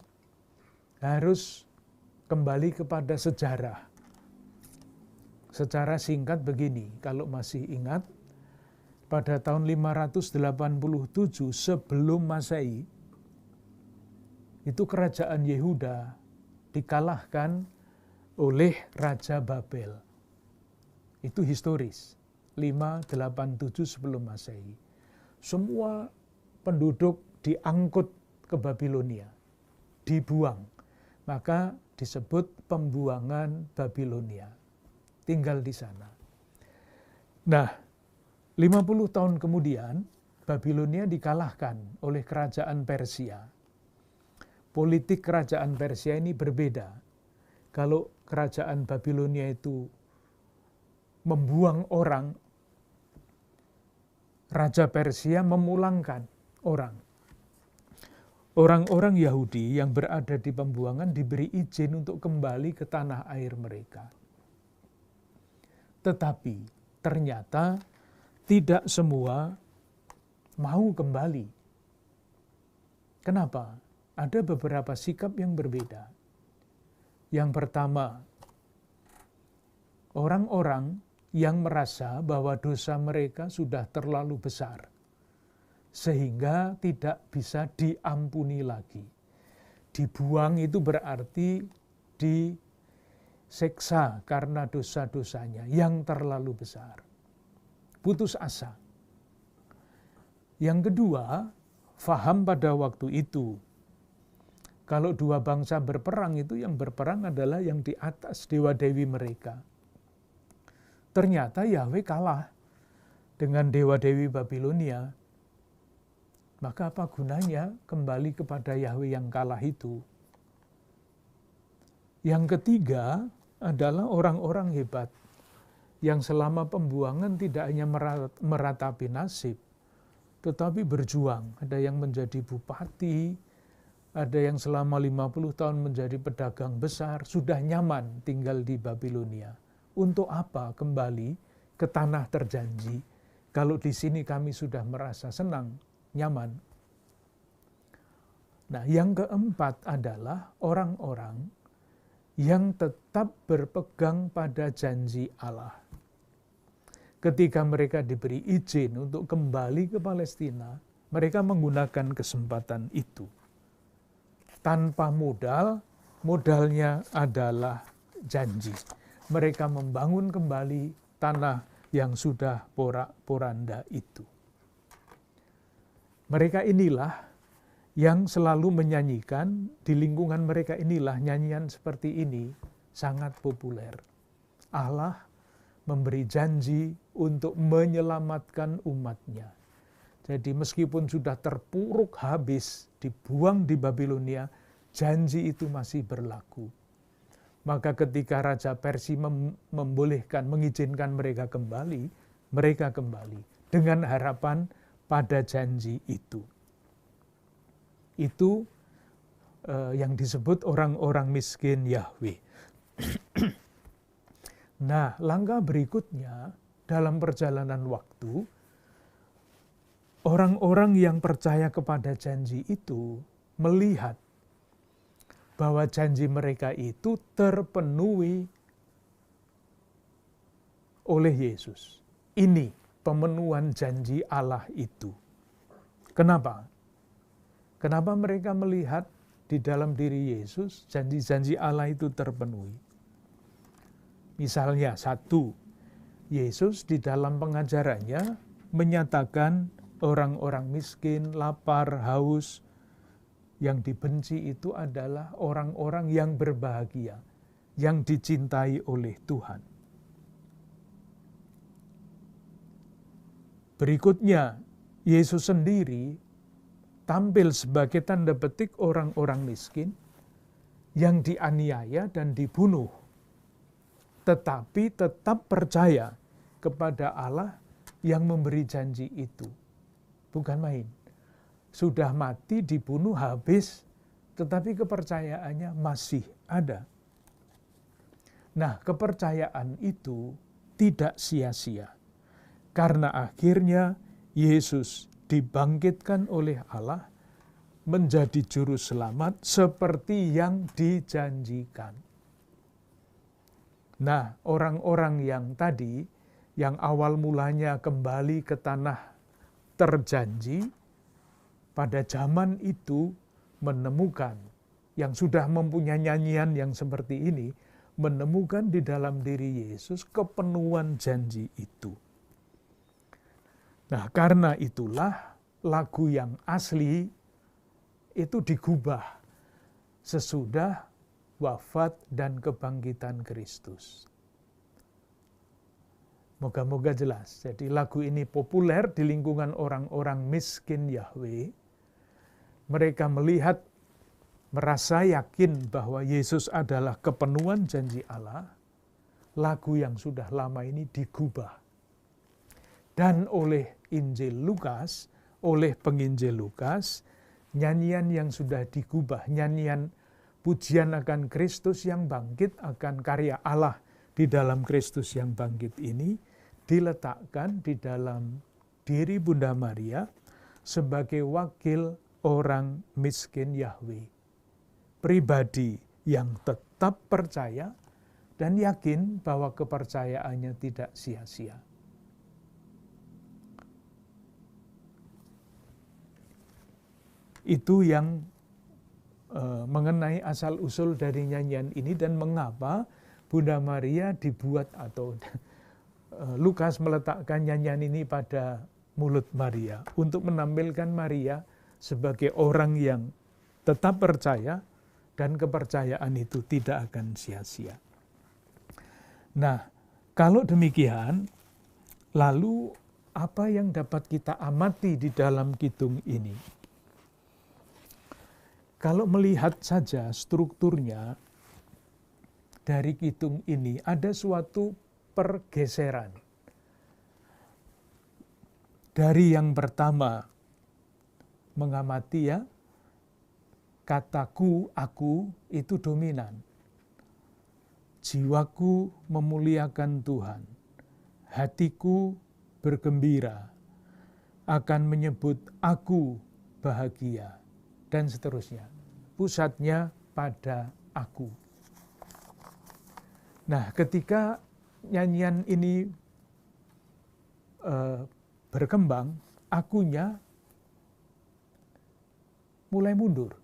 harus kembali kepada sejarah. Secara singkat begini, kalau masih ingat, pada tahun 587 sebelum Masehi, itu kerajaan Yehuda dikalahkan oleh Raja Babel. Itu historis, 587 sebelum Masehi. Semua penduduk diangkut ke Babilonia, dibuang. Maka disebut pembuangan Babilonia. Tinggal di sana. Nah, 50 tahun kemudian, Babilonia dikalahkan oleh kerajaan Persia. Politik kerajaan Persia ini berbeda. Kalau kerajaan Babilonia itu membuang orang, Raja Persia memulangkan orang. Orang-orang Yahudi yang berada di pembuangan diberi izin untuk kembali ke tanah air mereka. Tetapi ternyata tidak semua mau kembali. Kenapa? Ada beberapa sikap yang berbeda. Yang pertama, orang-orang yang merasa bahwa dosa mereka sudah terlalu besar, sehingga tidak bisa diampuni lagi. Dibuang itu berarti diseksa karena dosa-dosanya yang terlalu besar. Putus asa. Yang kedua, faham pada waktu itu, kalau dua bangsa berperang itu yang berperang adalah yang di atas dewa-dewi mereka. Ternyata Yahweh kalah dengan dewa-dewi Babilonia. Maka apa gunanya kembali kepada Yahweh yang kalah itu? Yang ketiga adalah orang-orang hebat yang selama pembuangan tidak hanya meratapi nasib, tetapi berjuang. Ada yang menjadi bupati, ada yang selama 50 tahun menjadi pedagang besar, sudah nyaman tinggal di Babilonia. Untuk apa kembali ke tanah terjanji? Kalau di sini kami sudah merasa senang, nyaman. Nah, yang keempat adalah orang-orang yang tetap berpegang pada janji Allah. ketika mereka diberi izin untuk kembali ke Palestina, mereka menggunakan kesempatan itu. Tanpa modal, modalnya adalah janji. Mereka membangun kembali tanah yang sudah porak-poranda itu. Mereka inilah yang selalu menyanyikan, di lingkungan mereka inilah nyanyian seperti ini sangat populer. Allah memberi janji untuk menyelamatkan umatnya. Jadi meskipun sudah terpuruk habis, dibuang di Babilonia, janji itu masih berlaku. Maka ketika Raja Persia membolehkan, mengizinkan mereka kembali dengan harapan pada janji itu. Itu yang disebut orang-orang miskin Yahweh. Nah, langkah berikutnya dalam perjalanan waktu, orang-orang yang percaya kepada janji itu melihat bahwa janji mereka itu terpenuhi oleh Yesus. Ini pemenuhan janji Allah itu. Kenapa? Kenapa mereka melihat di dalam diri Yesus janji-janji Allah itu terpenuhi? Misalnya, satu, Yesus di dalam pengajarannya menyatakan orang-orang miskin, lapar, haus, yang dibenci itu adalah orang-orang yang berbahagia, yang dicintai oleh Tuhan. Berikutnya, Yesus sendiri tampil sebagai tanda petik orang-orang miskin yang dianiaya dan dibunuh, tetapi tetap percaya kepada Allah yang memberi janji itu. Bukan main. Sudah mati, dibunuh, habis, tetapi kepercayaannya masih ada. Nah, kepercayaan itu tidak sia-sia. Karena akhirnya Yesus dibangkitkan oleh Allah menjadi juru selamat seperti yang dijanjikan. Nah, orang-orang yang tadi, yang awal mulanya kembali ke tanah terjanji, pada zaman itu menemukan, yang sudah mempunyai nyanyian yang seperti ini, menemukan di dalam diri Yesus kepenuhan janji itu. Nah, karena itulah lagu yang asli itu digubah sesudah wafat dan kebangkitan Kristus. Moga-moga jelas. Jadi lagu ini populer di lingkungan orang-orang miskin Yahweh. Mereka melihat, merasa yakin bahwa Yesus adalah kepenuhan janji Allah. Lagu yang sudah lama ini digubah. Dan oleh Injil Lukas, oleh penginjil Lukas, nyanyian yang sudah digubah, nyanyian pujian akan Kristus yang bangkit, akan karya Allah di dalam Kristus yang bangkit ini, diletakkan di dalam diri Bunda Maria sebagai wakil orang miskin Yahweh. Pribadi yang tetap percaya dan yakin bahwa kepercayaannya tidak sia-sia. Itu yang mengenai asal-usul dari nyanyian ini dan mengapa Bunda Maria dibuat atau Lukas meletakkan nyanyian ini pada mulut Maria untuk menampilkan Maria sebagai orang yang tetap percaya dan kepercayaan itu tidak akan sia-sia. Nah, kalau demikian, lalu apa yang dapat kita amati di dalam kidung ini? Kalau melihat saja strukturnya dari kidung ini, ada suatu pergeseran. Dari yang pertama, mengamati ya, kataku, aku itu dominan. Jiwaku memuliakan Tuhan, hatiku bergembira, akan menyebut aku bahagia, dan seterusnya. Pusatnya pada aku. Nah, ketika nyanyian ini berkembang, akunya mulai mundur.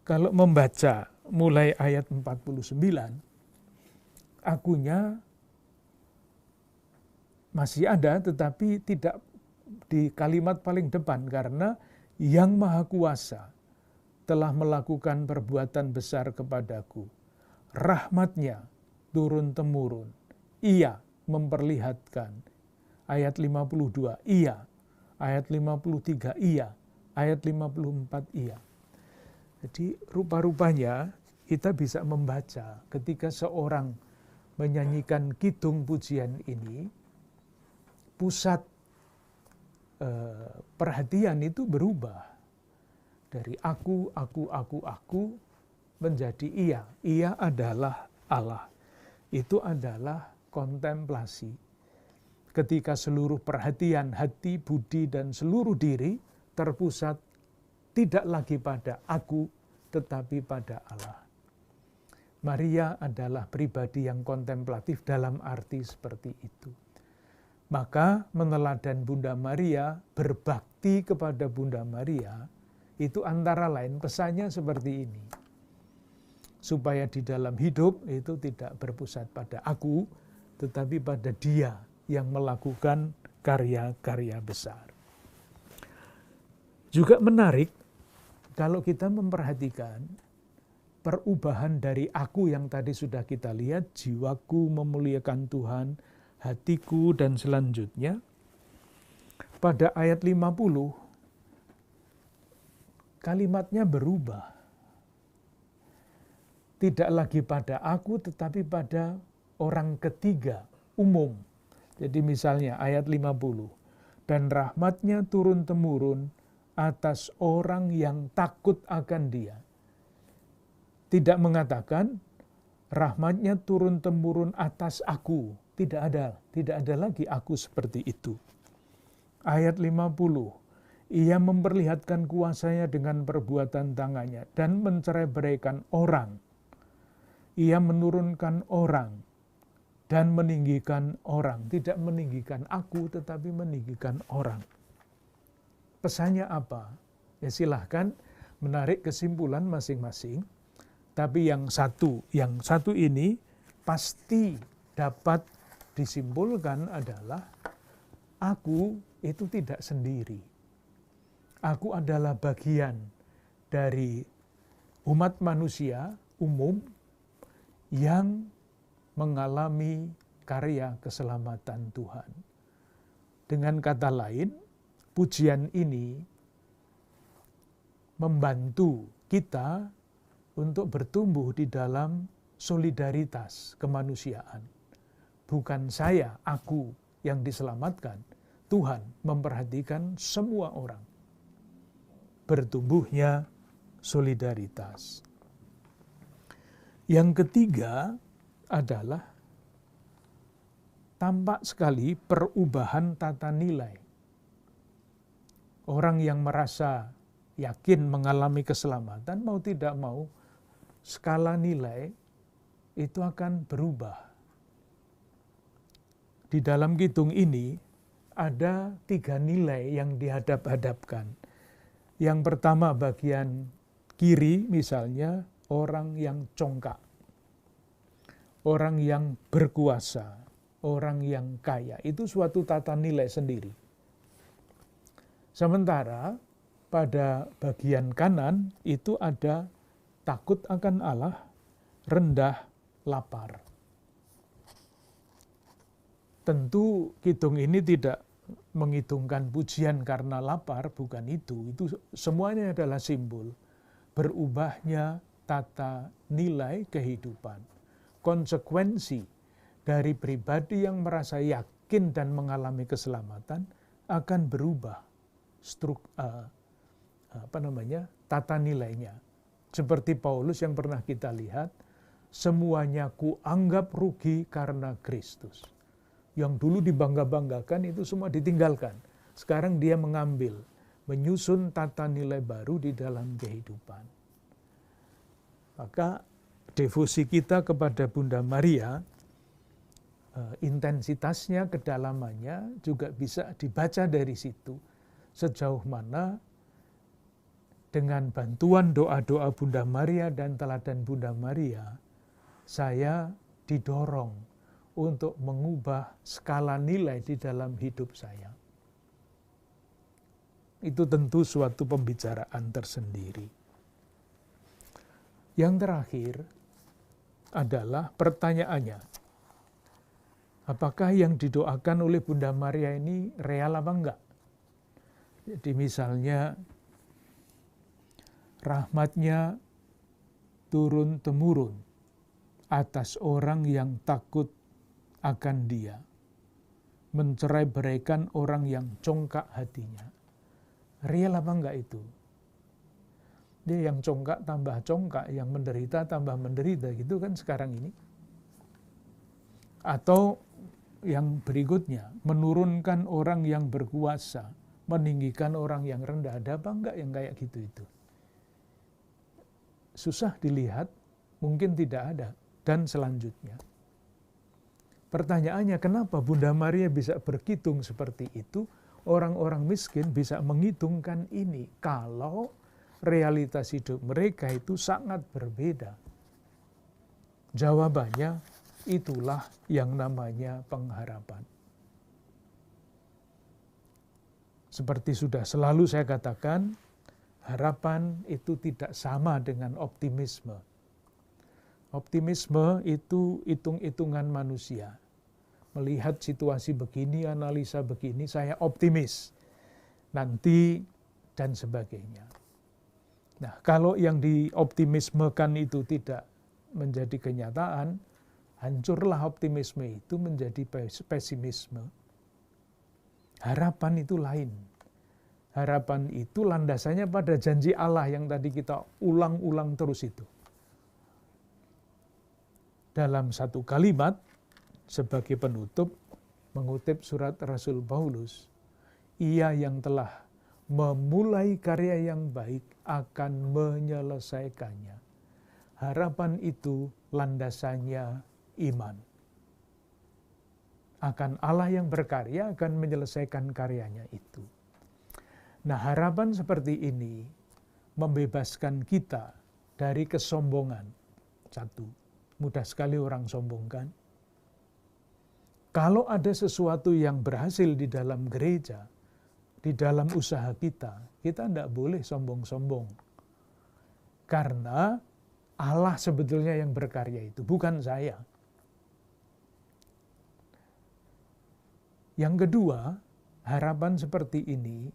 Kalau membaca mulai ayat 49, akunya masih ada tetapi tidak di kalimat paling depan, karena yang Maha Kuasa telah melakukan perbuatan besar kepadaku. Rahmat-Nya turun-temurun. Ia memperlihatkan. Ayat 52, iya. Ayat 53, iya. Ayat 54, iya. Jadi rupa-rupanya kita bisa membaca ketika seorang menyanyikan kidung pujian ini, pusat perhatian itu berubah. Dari aku menjadi ia. Ia adalah Allah. Itu adalah kontemplasi. Ketika seluruh perhatian hati, budi, dan seluruh diri terpusat tidak lagi pada aku, tetapi pada Allah. Maria adalah pribadi yang kontemplatif dalam arti seperti itu. Maka meneladan Bunda Maria, berbakti kepada Bunda Maria, itu antara lain pesannya seperti ini. Supaya di dalam hidup itu tidak berpusat pada aku, tetapi pada Dia yang melakukan karya-karya besar. Juga menarik kalau kita memperhatikan perubahan dari aku yang tadi sudah kita lihat, jiwaku memuliakan Tuhan, hatiku, dan selanjutnya. Pada ayat 50, kalimatnya berubah. Tidak lagi pada aku, tetapi pada orang ketiga, umum. Jadi misalnya ayat 50, dan rahmat-Nya turun-temurun atas orang yang takut akan Dia. Tidak mengatakan rahmat-Nya turun-temurun atas aku. Tidak ada lagi aku seperti itu. Ayat 50, Ia memperlihatkan kuasa-Nya dengan perbuatan tangannya dan mencerai-beraikan orang. Ia menurunkan orang dan meninggikan orang. Tidak meninggikan aku, tetapi meninggikan orang. Pesannya apa? Ya silahkan menarik kesimpulan masing-masing. Tapi yang satu ini pasti dapat disimpulkan adalah aku itu tidak sendiri. Aku adalah bagian dari umat manusia umum yang mengalami karya keselamatan Tuhan. Dengan kata lain, pujian ini membantu kita untuk bertumbuh di dalam solidaritas kemanusiaan. Bukan saya, aku yang diselamatkan. Tuhan memperhatikan semua orang. Bertumbuhnya solidaritas. Yang ketiga adalah tampak sekali perubahan tata nilai. Orang yang merasa yakin mengalami keselamatan, mau tidak mau, skala nilai itu akan berubah. Di dalam kidung ini ada 3 nilai yang dihadap-hadapkan. Yang pertama bagian kiri misalnya orang yang congkak, orang yang berkuasa, orang yang kaya. Itu suatu tata nilai sendiri. Sementara pada bagian kanan itu ada takut akan Allah, rendah, lapar. Tentu kidung ini tidak menghitungkan pujian karena lapar, bukan itu. Itu semuanya adalah simbol berubahnya tata nilai kehidupan. Konsekuensi dari pribadi yang merasa yakin dan mengalami keselamatan akan berubah tata nilainya. Seperti Paulus yang pernah kita lihat, semuanya kuanggap rugi karena Kristus. Yang dulu dibangga-banggakan itu semua ditinggalkan. Sekarang dia mengambil, menyusun tata nilai baru di dalam kehidupan. Maka devosi kita kepada Bunda Maria intensitasnya, kedalamannya juga bisa dibaca dari situ. Sejauh mana dengan bantuan doa-doa Bunda Maria dan teladan Bunda Maria, saya didorong untuk mengubah skala nilai di dalam hidup saya. Itu tentu suatu pembicaraan tersendiri. Yang terakhir adalah pertanyaannya, apakah yang didoakan oleh Bunda Maria ini real apa enggak? Jadi misalnya rahmatnya turun-temurun atas orang yang takut akan Dia, mencerai-beraikan orang yang congkak hatinya. Real apa enggak itu? Dia yang congkak tambah congkak, yang menderita tambah menderita, gitu kan sekarang ini. Atau yang berikutnya, menurunkan orang yang berkuasa, meninggikan orang yang rendah. Ada apa enggak yang kayak gitu itu? Susah dilihat, mungkin tidak ada. Dan selanjutnya, pertanyaannya, kenapa Bunda Maria bisa berhitung seperti itu? Orang-orang miskin bisa menghitungkan ini kalau realitas hidup mereka itu sangat berbeda. Jawabannya, itulah yang namanya pengharapan. Seperti sudah selalu saya katakan, harapan itu tidak sama dengan optimisme. Optimisme itu hitung-hitungan manusia. Melihat situasi begini, analisa begini, saya optimis. Nanti dan sebagainya. Nah, kalau yang dioptimismekan itu tidak menjadi kenyataan, hancurlah optimisme itu menjadi pesimisme. Harapan itu lain. Harapan itu landasannya pada janji Allah yang tadi kita ulang-ulang terus itu. Dalam satu kalimat, sebagai penutup, mengutip surat Rasul Paulus, Ia yang telah memulai karya yang baik akan menyelesaikannya. Harapan itu landasannya iman. Akan Allah yang berkarya akan menyelesaikan karyanya itu. Nah, harapan seperti ini membebaskan kita dari kesombongan. Satu, mudah sekali orang sombong kan? Kalau ada sesuatu yang berhasil di dalam gereja, di dalam usaha kita tidak boleh sombong-sombong. Karena Allah sebetulnya yang berkarya itu, bukan saya. Yang kedua, harapan seperti ini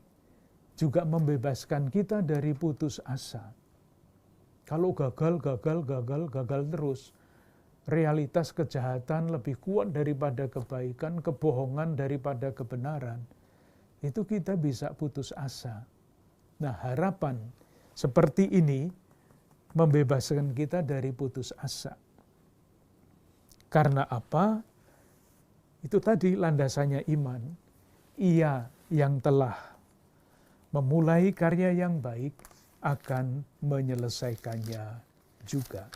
juga membebaskan kita dari putus asa. Kalau gagal terus, realitas kejahatan lebih kuat daripada kebaikan, kebohongan daripada kebenaran, itu kita bisa putus asa. Nah, harapan seperti ini membebaskan kita dari putus asa. Karena apa? Itu tadi landasannya iman. Ia yang telah memulai karya yang baik akan menyelesaikannya juga.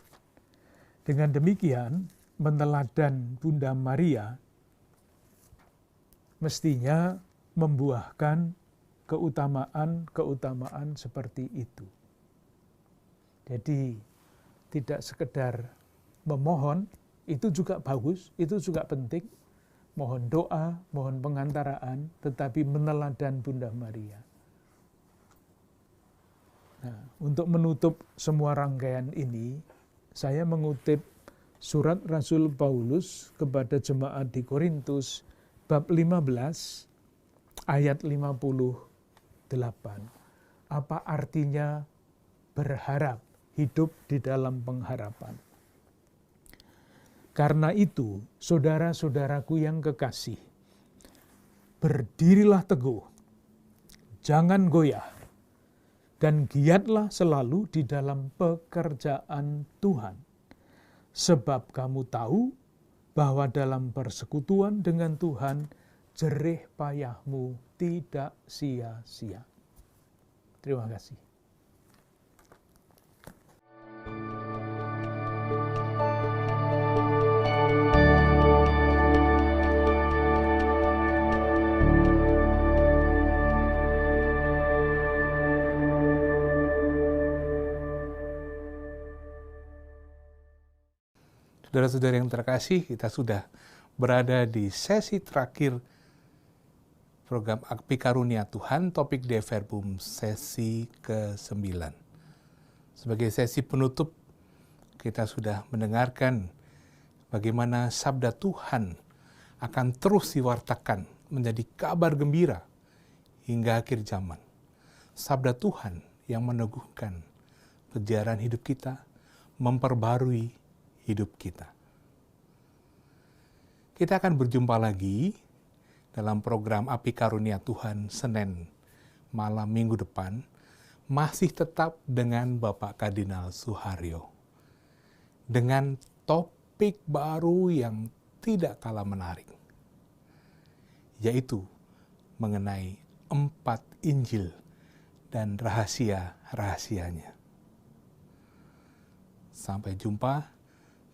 Dengan demikian, meneladan Bunda Maria mestinya membuahkan keutamaan seperti itu. Jadi tidak sekedar memohon, itu juga bagus, itu juga penting. Mohon doa, mohon pengantaraan, tetapi meneladan Bunda Maria. Nah, untuk menutup semua rangkaian ini, saya mengutip surat Rasul Paulus kepada jemaat di Korintus bab 15 ayat 58. Apa artinya berharap, hidup di dalam pengharapan? Karena itu, saudara-saudaraku yang kekasih, berdirilah teguh, jangan goyah, dan giatlah selalu di dalam pekerjaan Tuhan. Sebab kamu tahu bahwa dalam persekutuan dengan Tuhan, jerih payahmu tidak sia-sia. Terima kasih. Saudara-saudara yang terkasih, kita sudah berada di sesi terakhir program Akpi Karunia Tuhan, topik De Verbum sesi ke-9. Sebagai sesi penutup, kita sudah mendengarkan bagaimana sabda Tuhan akan terus diwartakan menjadi kabar gembira hingga akhir zaman. Sabda Tuhan yang meneguhkan perjalanan hidup kita, memperbarui hidup kita. Kita akan berjumpa lagi dalam program Akpi Karunia Tuhan Senin malam minggu depan, masih tetap dengan Bapak Kardinal Suharyo, dengan topik baru yang tidak kalah menarik, yaitu mengenai 4 Injil dan rahasia-rahasianya. Sampai jumpa.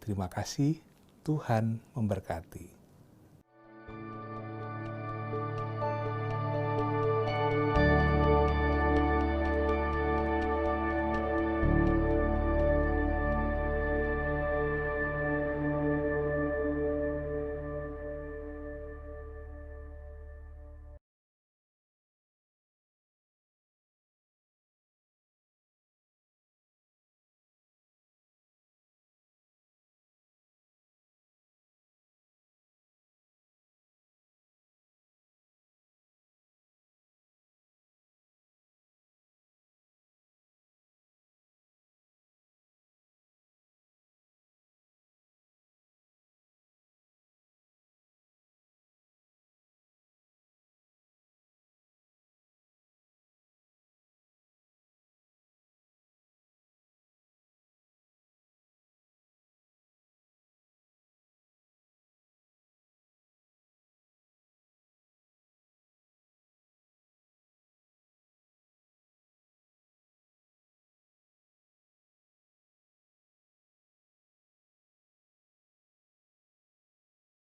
Terima kasih, Tuhan memberkati.